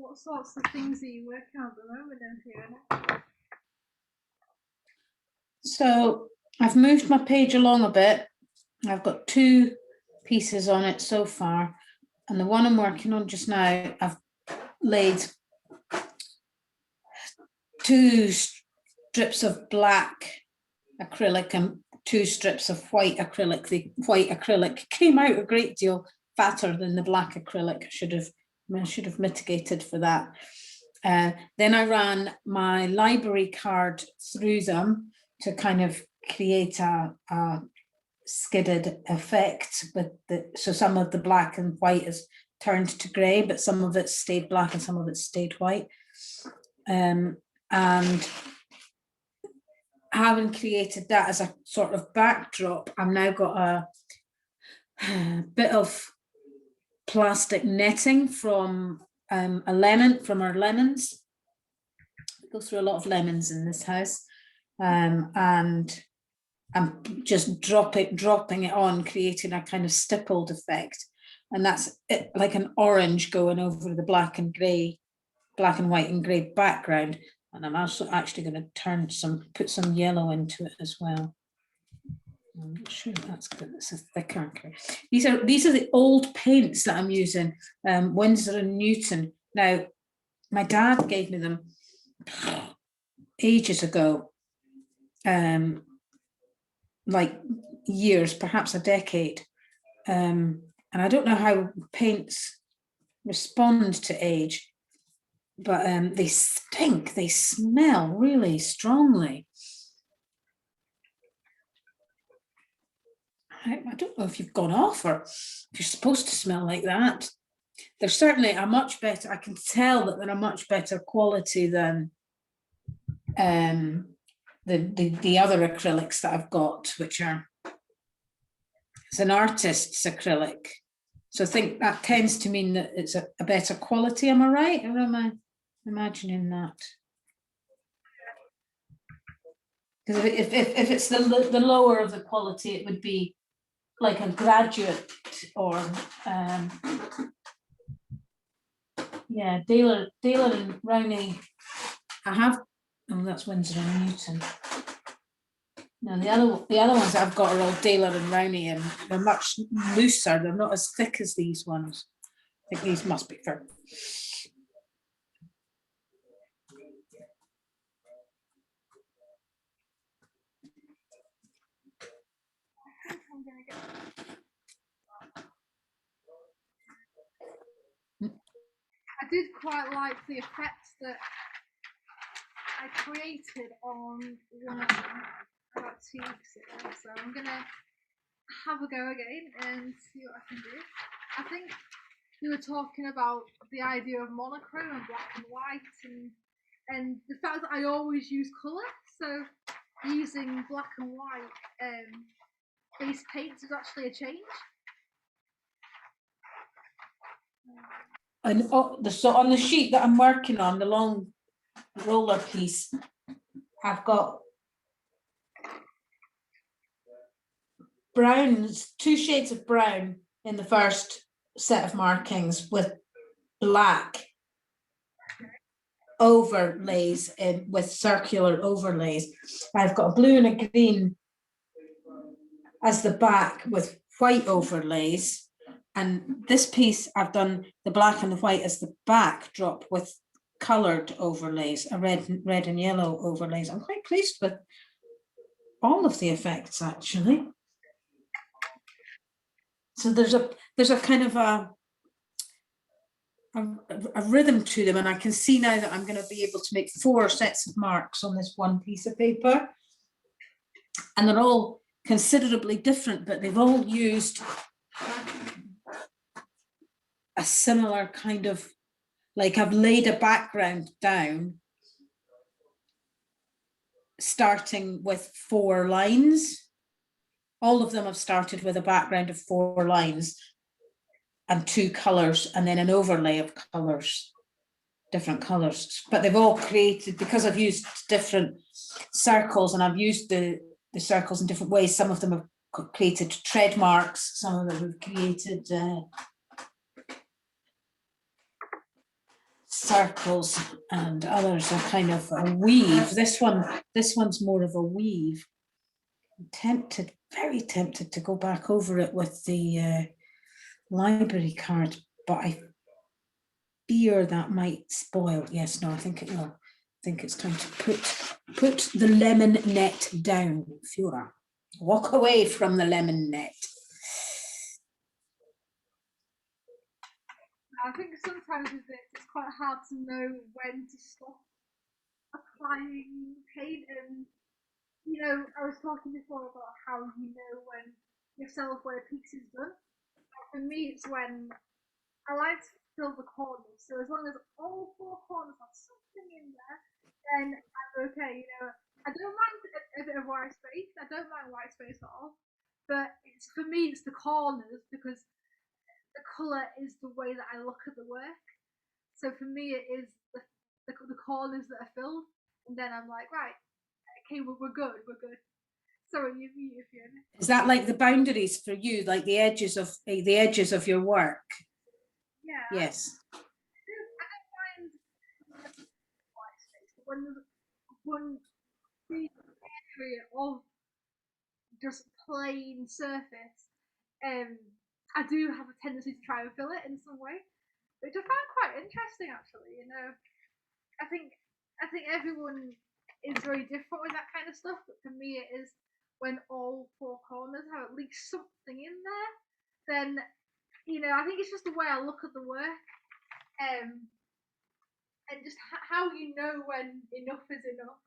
What sorts of things are you working on at the moment, then, Fiona? So I've moved my page along a bit. I've got 2 pieces on it so far, and the one I'm working on just now, I've laid 2 strips of black acrylic and 2 strips of white acrylic. The white acrylic came out a great deal fatter than the black acrylic. I should have mitigated for that. Then I ran my library card through them to kind of create a skidded effect, but so some of the black and white is turned to grey, but some of it stayed black and some of it stayed white. And having created that as a sort of backdrop, I've now got a bit of plastic netting from our lemons. We go through a lot of lemons in this house, and I'm just dropping it on, creating a kind of stippled effect, and that's it, like an orange going over the black and white and grey background. And I'm also actually going to put some yellow into it as well. I'm not sure that's good. It's a thicker. These are the old paints that I'm using, Winsor and Newton. Now, my dad gave me them ages ago, like years, perhaps a decade. And I don't know how paints respond to age, but they stink, they smell really strongly. I don't know if you've gone off or if you're supposed to smell like that. They're certainly a much better, I can tell that they're a much better quality than the other acrylics that I've got, which are, it's an artist's acrylic. So I think that tends to mean that it's a better quality. Am I right? Or am I imagining that? Because if it's the lower of the quality, it would be like a graduate or yeah, Daler and Rowney. I have, oh, that's Winsor and Newton. No, the other ones I've got are all Daler and Rowney, and they're much looser. They're not as thick as these ones. I think these must be for. I did quite like the effects that I created on one of them about 2 weeks ago, so I'm gonna have a go again and see what I can do. I think we were talking about the idea of monochrome and black and white, and the fact that I always use colour, so using black and white base paints is actually a change. And so on the sheet that I'm working on, the long roller piece, I've got browns, 2 shades of brown in the first set of markings with black overlays with circular overlays. I've got a blue and a green as the back with white overlays. And this piece, I've done the black and the white as the backdrop with coloured overlays, a red and yellow overlays. I'm quite pleased with all of the effects, actually. So there's a kind of a rhythm to them, and I can see now that I'm going to be able to make 4 sets of marks on this one piece of paper, and they're all considerably different, but they've all used a similar kind of, like, I've laid a background down starting with 4 lines. All of them have started with a background of 4 lines and 2 colours, and then an overlay of colours, different colours. But they've all created, because I've used different circles and I've used the circles in different ways. Some of them have created tread marks, some of them have created circles, and others are kind of a weave. This one's more of a weave. I'm tempted, very tempted to go back over it with the library card, but I fear that might spoil. Yes, no, I think it will. I think it's time to put the lemon net down, Fiora. Walk away from the lemon net. I think sometimes with it, it's quite hard to know when to stop applying paint. And you know, I was talking before about how you know when your self-wear piece is done. For me, it's when I like to fill the corners. So as long as all four corners have something in there, then I'm okay. You know, I don't mind a bit of white space. I don't mind white space at all. But it's for me, it's the corners because the color is the way that I look at the work. So for me, it is the corners that are filled, and then I'm like, right, okay, we're good, we're good. Sorry, you, Fiona. Is that like the boundaries for you, like the edges of your work? Yeah. Yes. I don't mind white space, but when there's one big area of just plain surface, I do have a tendency to try and fill it in some way, which I find quite interesting actually. You know, I think everyone is very different with that kind of stuff, but for me it is when all four corners have at least something in there, then you know, I think it's just the way I look at the work, and just how you know when enough is enough.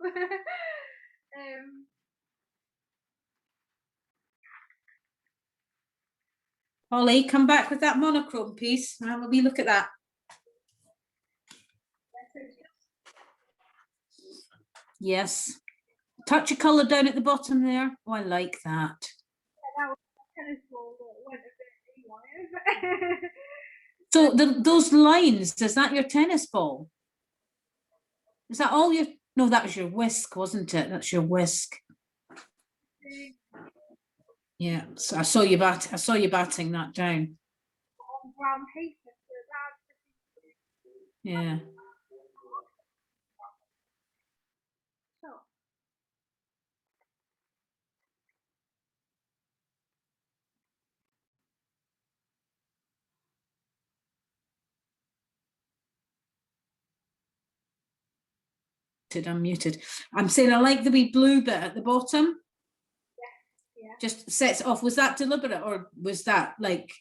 Holly, come back with that monochrome piece. Have a wee look at that. Yes. Touch of colour down at the bottom there. Oh, I like that. So those lines, is that your tennis ball? Is that all your? No, that was your whisk, wasn't it? That's your whisk. Yeah, so I saw you batting that down. Yeah. I'm muted. I'm saying I like the wee blue bit at the bottom. Yeah. Just sets off. Was that deliberate or was that like?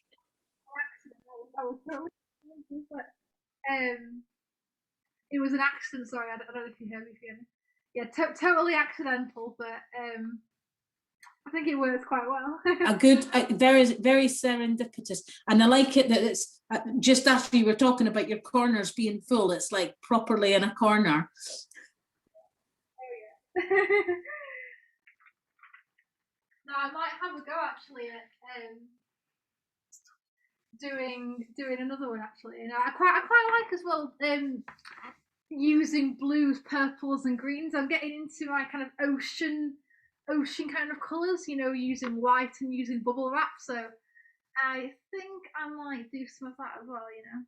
It was an accident. Sorry, I don't know if you heard me, Fiona. Yeah, totally accidental, but I think it works quite well. A good, very, very serendipitous, and I like it that it's just after you were talking about your corners being full. It's like properly in a corner. Oh yeah. No, I might have a go actually at doing another one actually. You know, I quite like as well using blues, purples, and greens. I'm getting into my kind of ocean kind of colours. You know, using white and using bubble wrap. So I think I might do some of that as well. You know.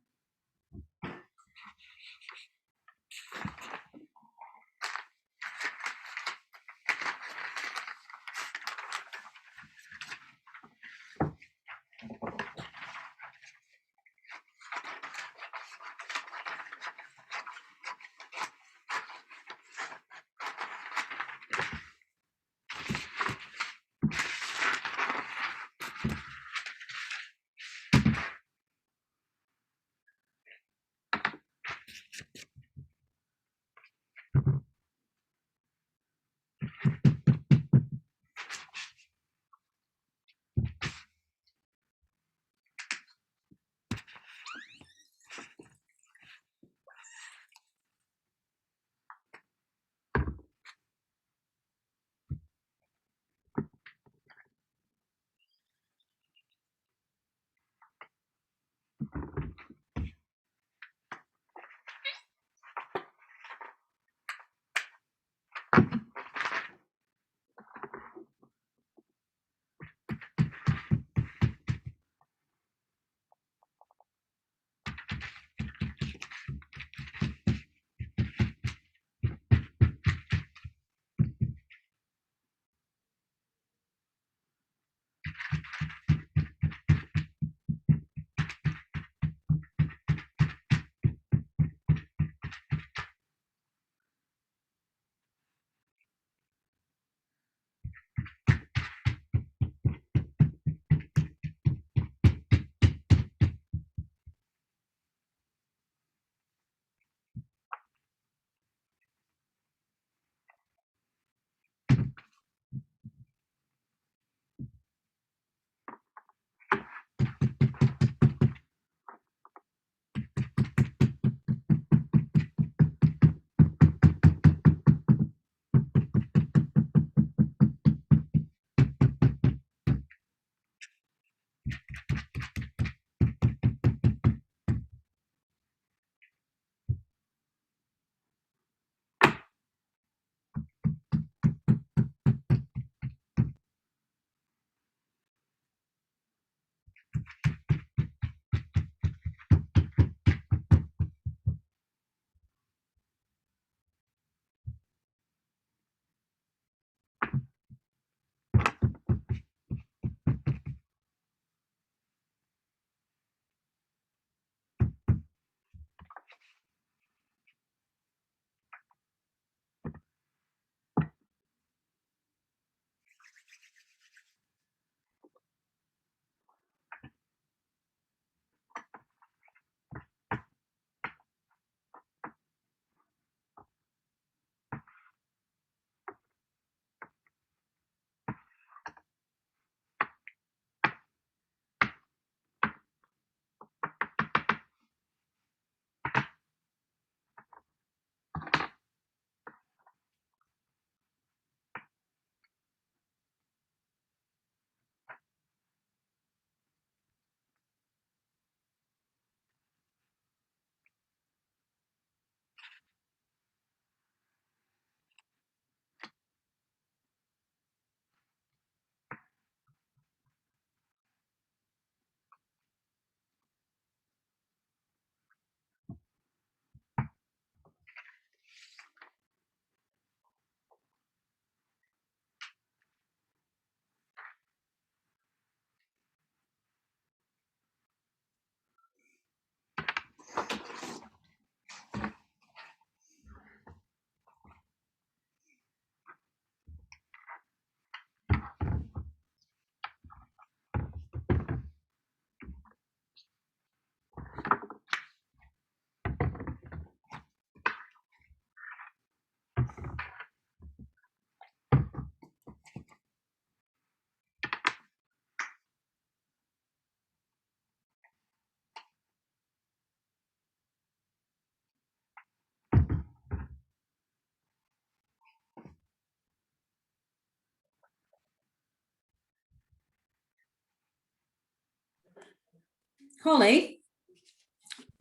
Holly,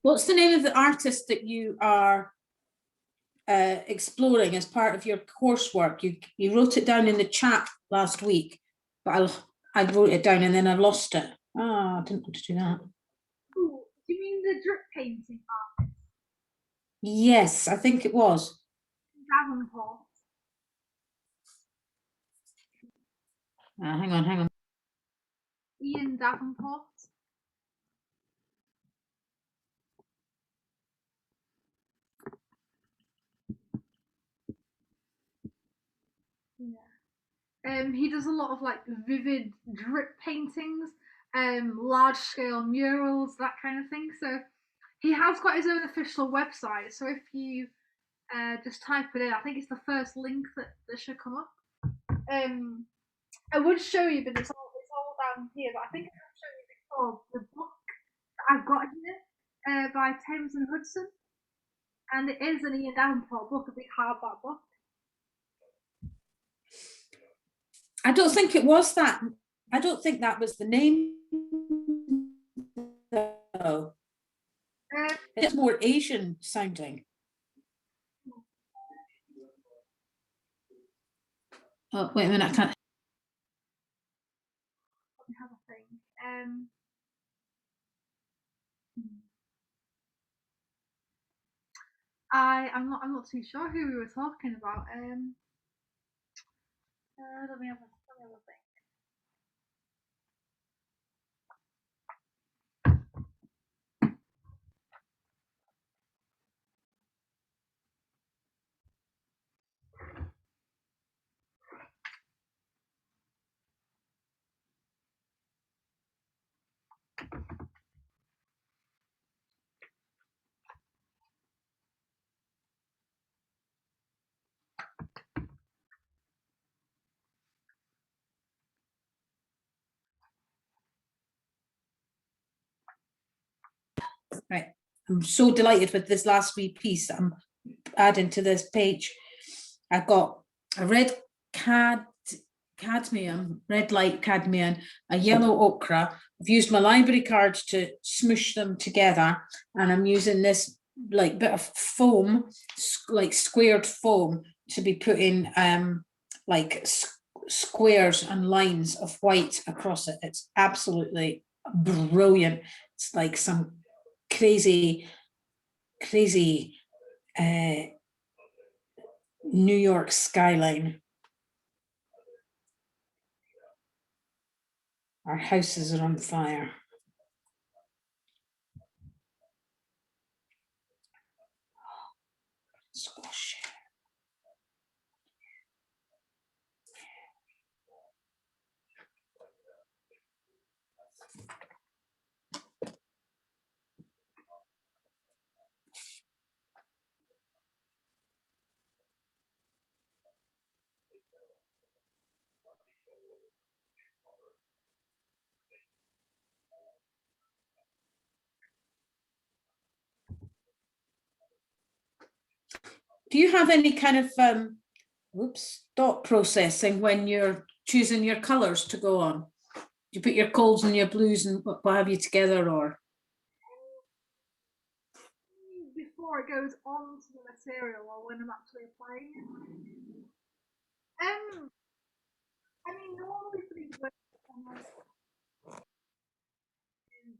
what's the name of the artist that you are exploring as part of your coursework? You wrote it down in the chat last week, but I wrote it down and then I lost it. Ah, I didn't want to do that. Ooh, do you mean the drip painting art? Yes, I think it was. Davenport. Hang on. Ian Davenport. Yeah. He does a lot of like vivid drip paintings, large scale murals, that kind of thing. So he has got his own official website. So if you just type it in, I think it's the first link that should come up. I would show you, but it's all down here. But I think I've shown you before the book that I've got here by Thames and Hudson, and it is an Ian Davenport book, a big hardback book. I don't think it was that. I don't think that was the name. No. It's more Asian sounding. Oh, wait a minute, I can't. Let me have a think. I'm not too sure who we were talking about. Let me have a think. Right. I'm so delighted with this last wee piece that I'm adding to this page. I've got a red cadmium, red light cadmium, a yellow ochre. I've used my library cards to smush them together, and I'm using this like bit of foam, like squared foam, to be put in like squares and lines of white across it. It's absolutely brilliant. It's like some crazy New York skyline. Our houses are on fire. Squash. Do you have any kind of thought processing when you're choosing your colors to go on? Do you put your golds and your blues and what have you together, or? Before it goes on to the material, or when I'm actually applying it. I mean,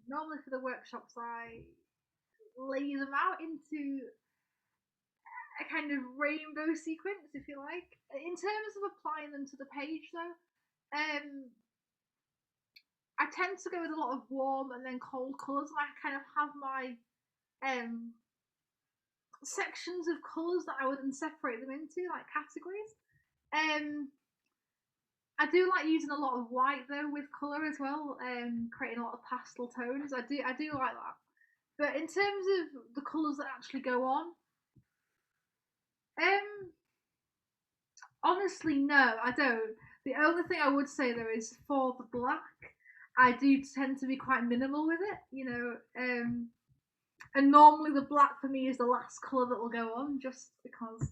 normally for the workshops, I lay them out into a kind of rainbow sequence, if you like. In terms of applying them to the page, though, I tend to go with a lot of warm and then cold colours, and I kind of have my sections of colours that I would then separate them into, like categories. I do like using a lot of white though with colour as well, creating a lot of pastel tones. I do like that. But in terms of the colours that actually go on, honestly, no, I don't. The only thing I would say though is for the black, I do tend to be quite minimal with it, and normally the black for me is the last colour that will go on, just because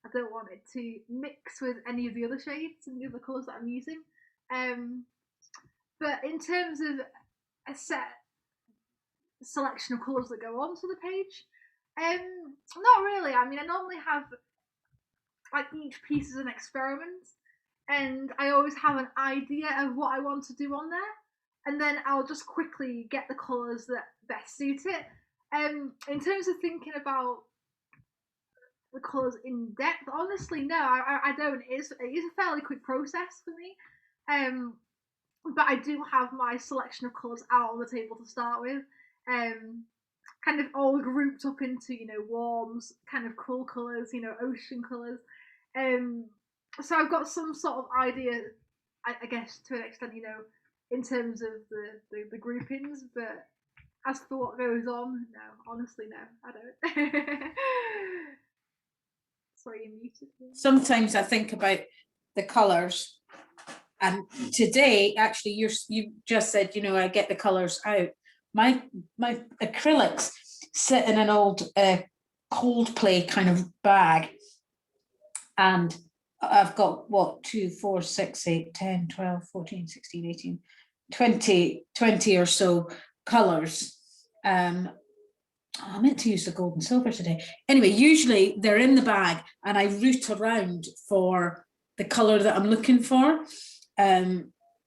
I don't want it to mix with any of the other shades and the other colours that I'm using. But in terms of a set, selection of colours that go onto the page. Not really. I mean, I normally have like each piece is an experiment, and I always have an idea of what I want to do on there, and then I'll just quickly get the colours that best suit it. In terms of thinking about the colours in depth, honestly, no, I don't. It is a fairly quick process for me. But I do have my selection of colours out on the table to start with. Kind of all grouped up into, warms, kind of cool colours, ocean colours. So I've got some sort of idea, I guess, to an extent, in terms of the groupings, but as for what goes on, no, honestly, no, I don't. Sorry, you're muted. Sometimes I think about the colours, and today, actually, you just said, I get the colours out. My acrylics sit in an old Coldplay kind of bag, and I've got what 2, 4, 6, 8, 10, 12, 14, 16, 18, 20 or so colours. I meant to use the gold and silver today. Anyway, usually they're in the bag and I root around for the colour that I'm looking for.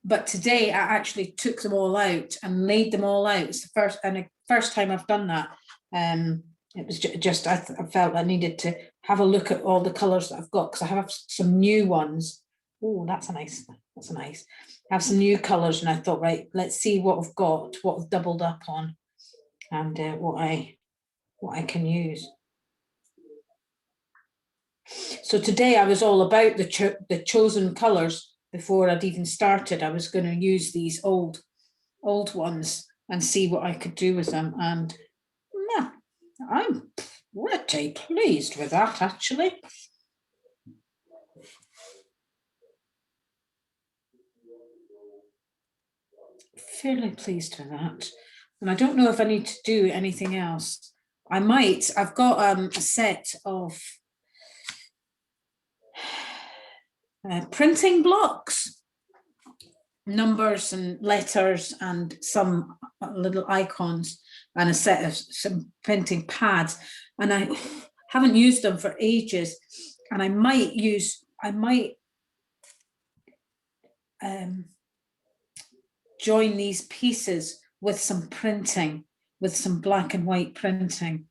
But today I actually took them all out and laid them all out. It's the first time I've done that. It was just I felt I needed to have a look at all the colours that I've got, because I have some new ones. Oh, that's nice. I have some new colours, and I thought, right, let's see what I've got, what I've doubled up on, and what I can use. So today I was all about the chosen colours. Before I'd even started, I was going to use these old ones and see what I could do with them. And yeah, I'm pretty pleased with that, actually. Fairly pleased with that. And I don't know if I need to do anything else. I might. I've got a set of printing blocks, numbers and letters and some little icons, and a set of some printing pads, and I haven't used them for ages, and I might join these pieces with some printing, with some black and white printing,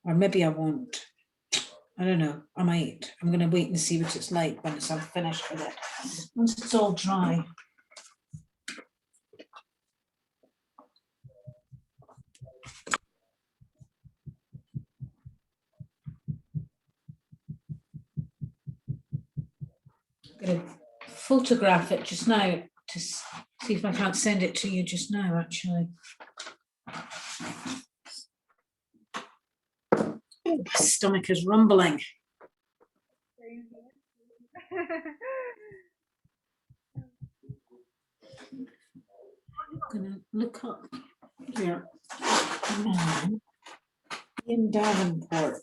or maybe I won't. I don't know. I might. I'm going to wait and see what it's like once I'm finished with it. Once it's all dry. I'm going to photograph it just now to see if I can't send it to you just now, actually. Oh, my stomach is rumbling. I'm going to look up here. In Davenport.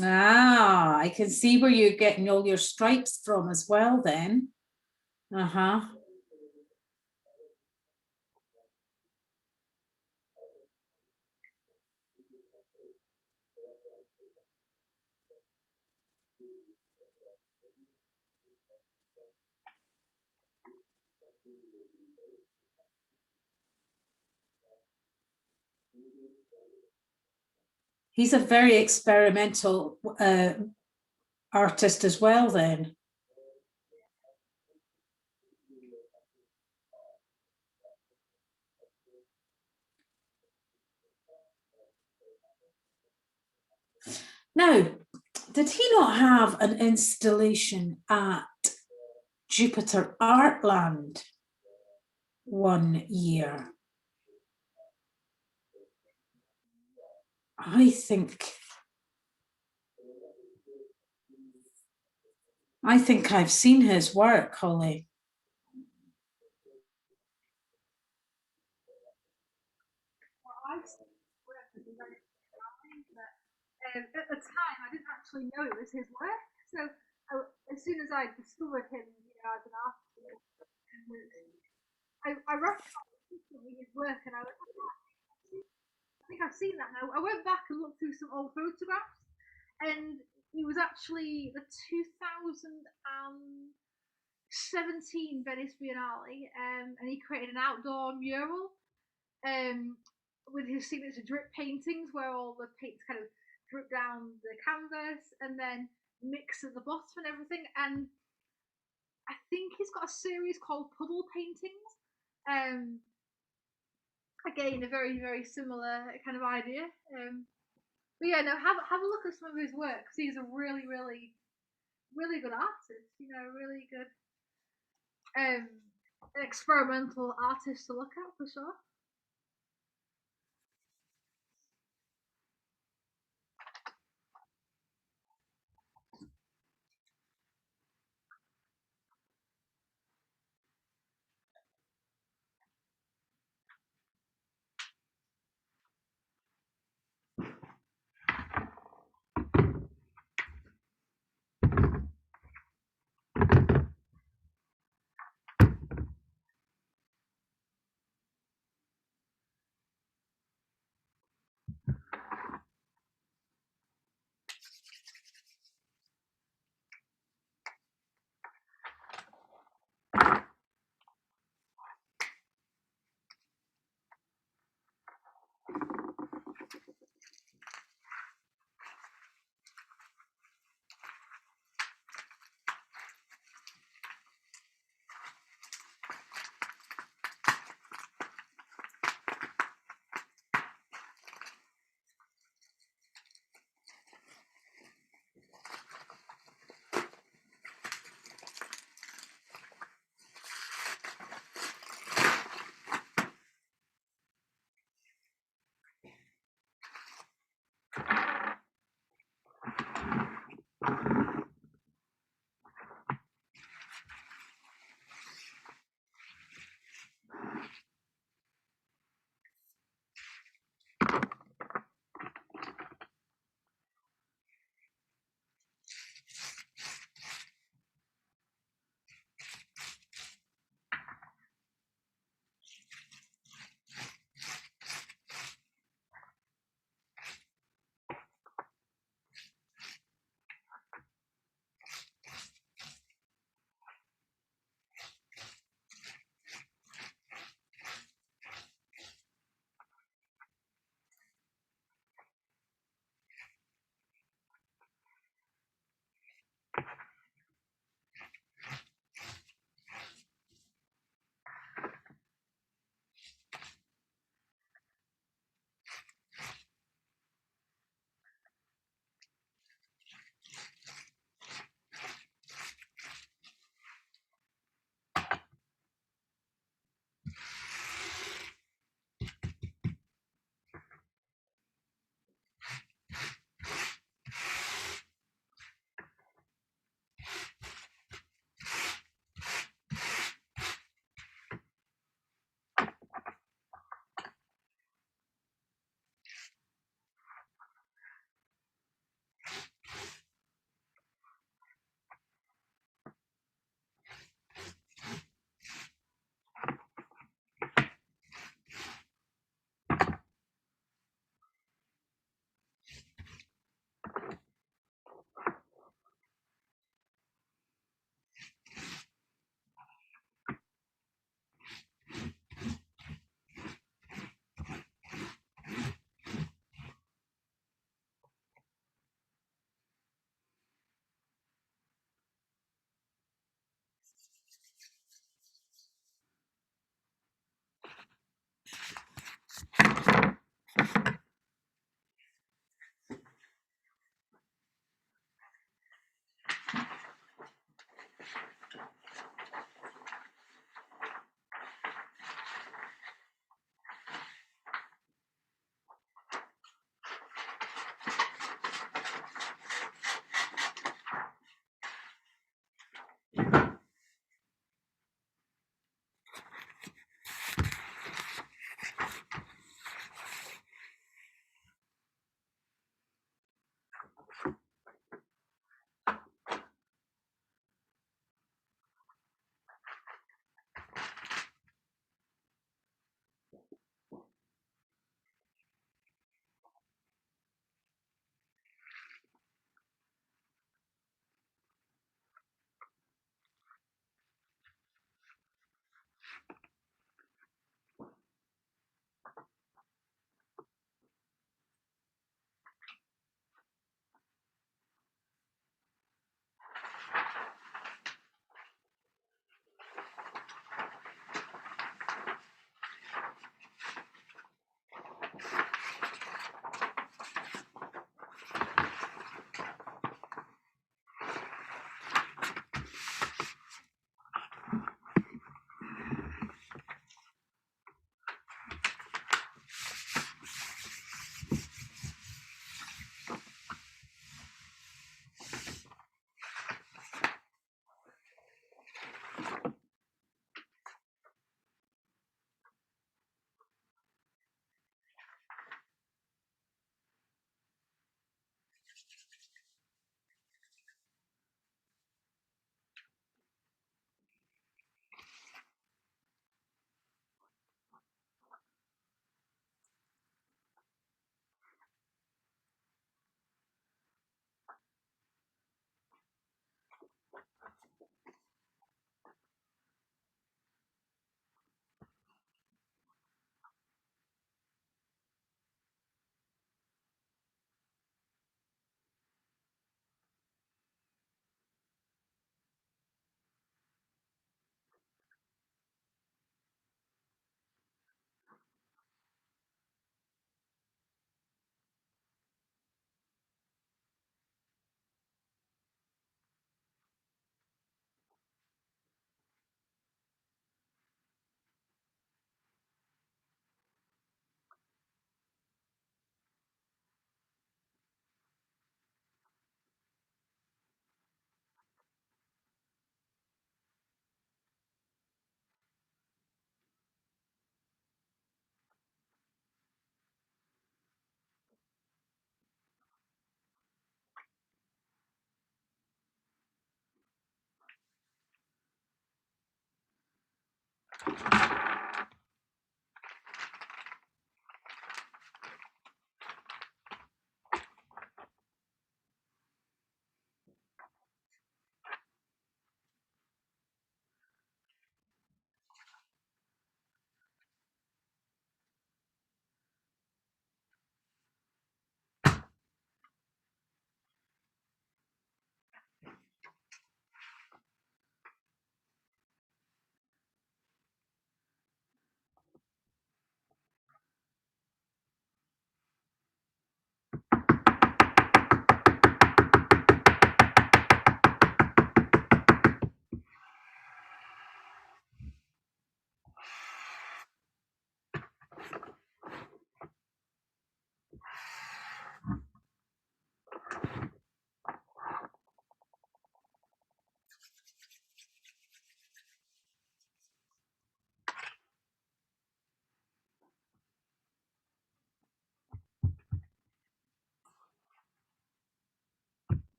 Ah, I can see where you're getting all your stripes from as well then. Uh-huh. He's a very experimental artist as well then. Now, did he not have an installation at Jupiter Artland one year? I think I think I've seen his work, Holly. Well, I've seen his work as a very drawing, but at the time I didn't actually know it was his work. So as soon as I discovered him, as an artist, I recognised instantly his work, and I was like, oh, I think I've seen that now. I went back and looked through some old photographs, and it was actually the 2017 Venice Biennale, and he created an outdoor mural um, with his signature drip paintings, where all the paints kind of drip down the canvas and then mix at the bottom and everything. And I think he's got a series called Puddle Paintings. Um, Again, a very similar kind of idea. But yeah, no, have a look at some of his work because he's a really good artist. Really good um experimental artist to look at for sure.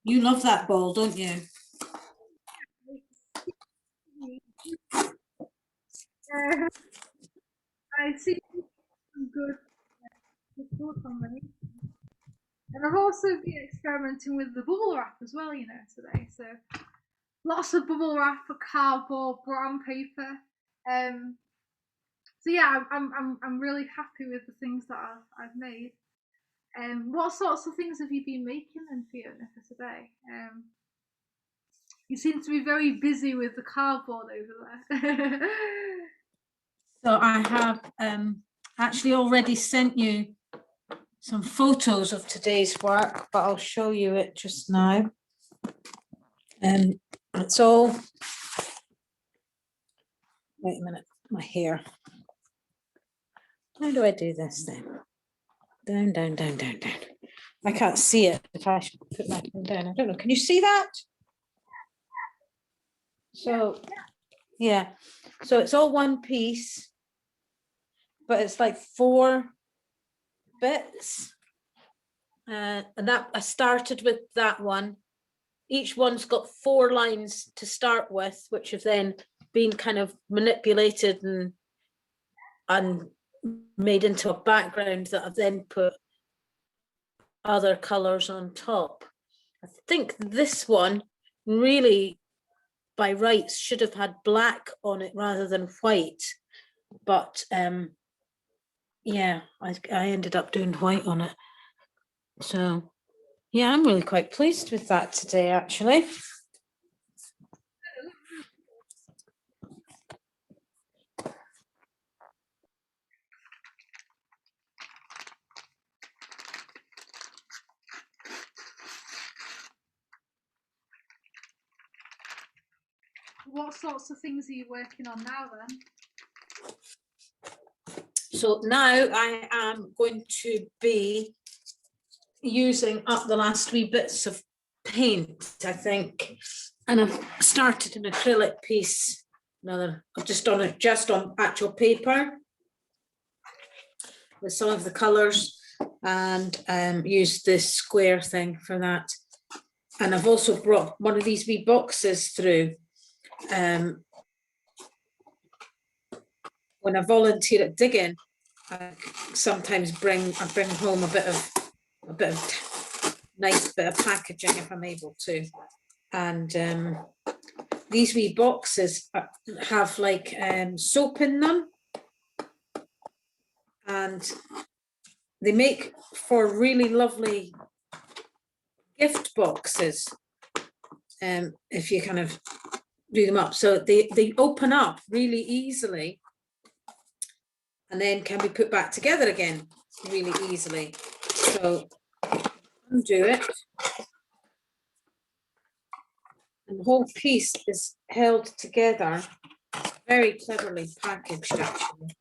You love that ball, don't you? I see some good combination. And I've also been experimenting with the bubble wrap as well, you know, today. So lots of bubble wrap, cardboard, brown paper. So yeah, I'm really happy with the things that I've made. What sorts of things have you been making then, Fiona, for today? You seem to be very busy with the cardboard over there. So I have actually already sent you some photos of today's work, but I'll show you it just now. It's all, wait a minute, my hair. How do I do this then? Down, down, down, down, down. I can't see it if I should put my thing down. I don't know. Can you see that? So, yeah. So it's all one piece, but it's like 4 bits. And that I started with that one. Each one's got 4 lines to start with, which have then been kind of manipulated and made into a background that I've then put other colors on top. I think this one really by rights should have had black on it rather than white, but yeah, I ended up doing white on it. So yeah, I'm really quite pleased with that today, actually. What sorts of things are you working on now then? So now I am going to be using up the last wee bits of paint, I think, and I've started an acrylic piece. Another, I've just done it just on actual paper with some of the colours, and used this square thing for that. And I've also brought one of these wee boxes through. When I volunteer at Digging, I sometimes bring home a bit of nice bit of packaging if I'm able to. And these wee boxes have like soap in them, and they make for really lovely gift boxes, if you kind of do them up. So they open up really easily and then can be put back together again really easily. So undo it. And the whole piece is held together, very cleverly packaged actually.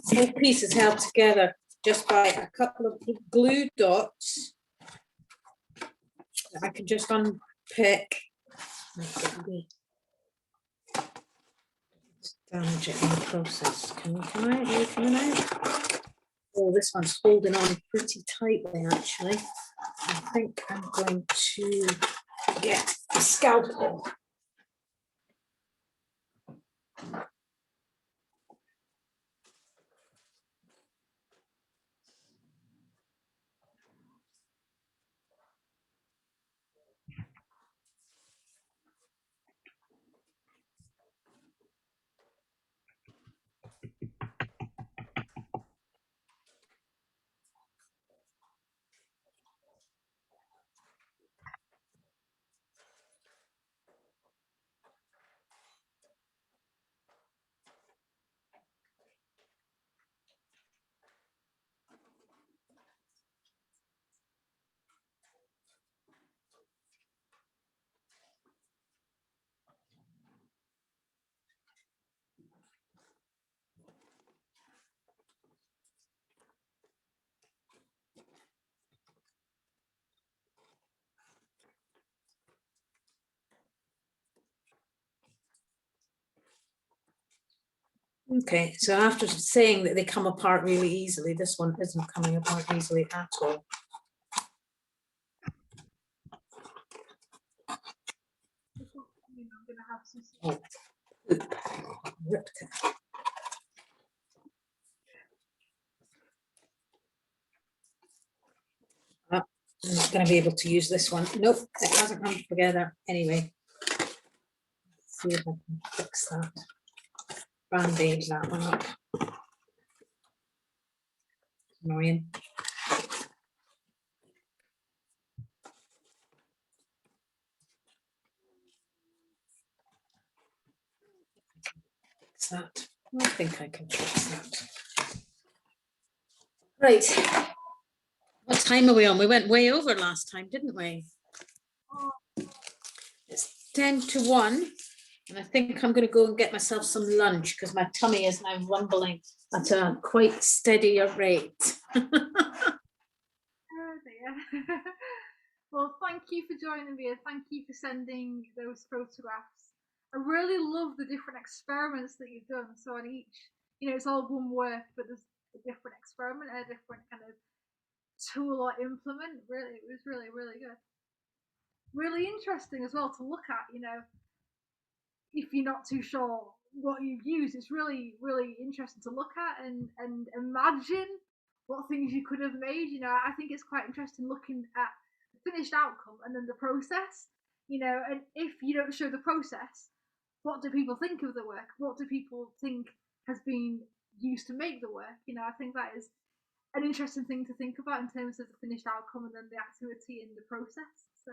The whole piece is held together just by a couple of glue dots that I can just unpick. Damage it in the process. Can you come out? Are you coming out? Oh, this one's holding on pretty tightly actually. I think I'm going to get a scalpel. Okay, so after saying that they come apart really easily, this one isn't coming apart easily at all. I'm gonna have some. Oh, ripped it. I'm not going to be able to use this one. Nope, it hasn't come together anyway. Let's see if I can fix that. Band-aid that one up. Annoying. Fix that. I think I can fix that. Right. What time are we on? We went way over last time, didn't we? It's 10 to 1. And I think I'm going to go and get myself some lunch because my tummy is now rumbling at a quite steadier rate. Oh dear. Well, thank you for joining me and thank you for sending those photographs. I really love the different experiments that you've done. So on each, it's all one work, but there's a different experiment, a different kind of tool or implement. Really, it was really, really good. Really interesting as well to look at, if you're not too sure what you've used. It's really, really interesting to look at and imagine what things you could have made. I think it's quite interesting looking at the finished outcome and then the process. And if you don't show the process, what do people think of the work? What do people think has been used to make the work? I think that is an interesting thing to think about in terms of the finished outcome and then the activity in the process. So,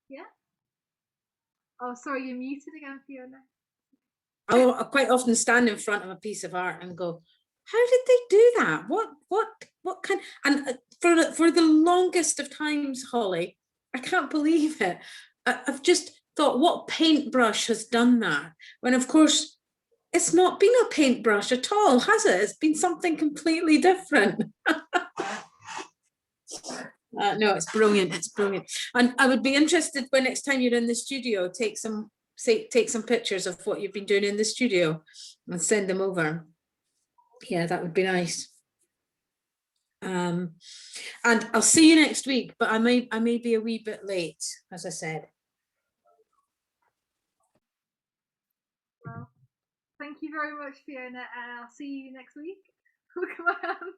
yeah. Oh, sorry, you're muted again, Fiona. I quite often stand in front of a piece of art and go, how did they do that? What kind? And for the longest of times, Holly, I can't believe it. I've just thought, what paintbrush has done that? When of course it's not been a paintbrush at all, has it? It's been something completely different. No, it's brilliant. It's brilliant. And I would be interested when next time you're in the studio, take some pictures of what you've been doing in the studio and send them over. Yeah, that would be nice. And I'll see you next week, but I may be a wee bit late, as I said. Well, thank you very much, Fiona, and I'll see you next week. Look at my hand.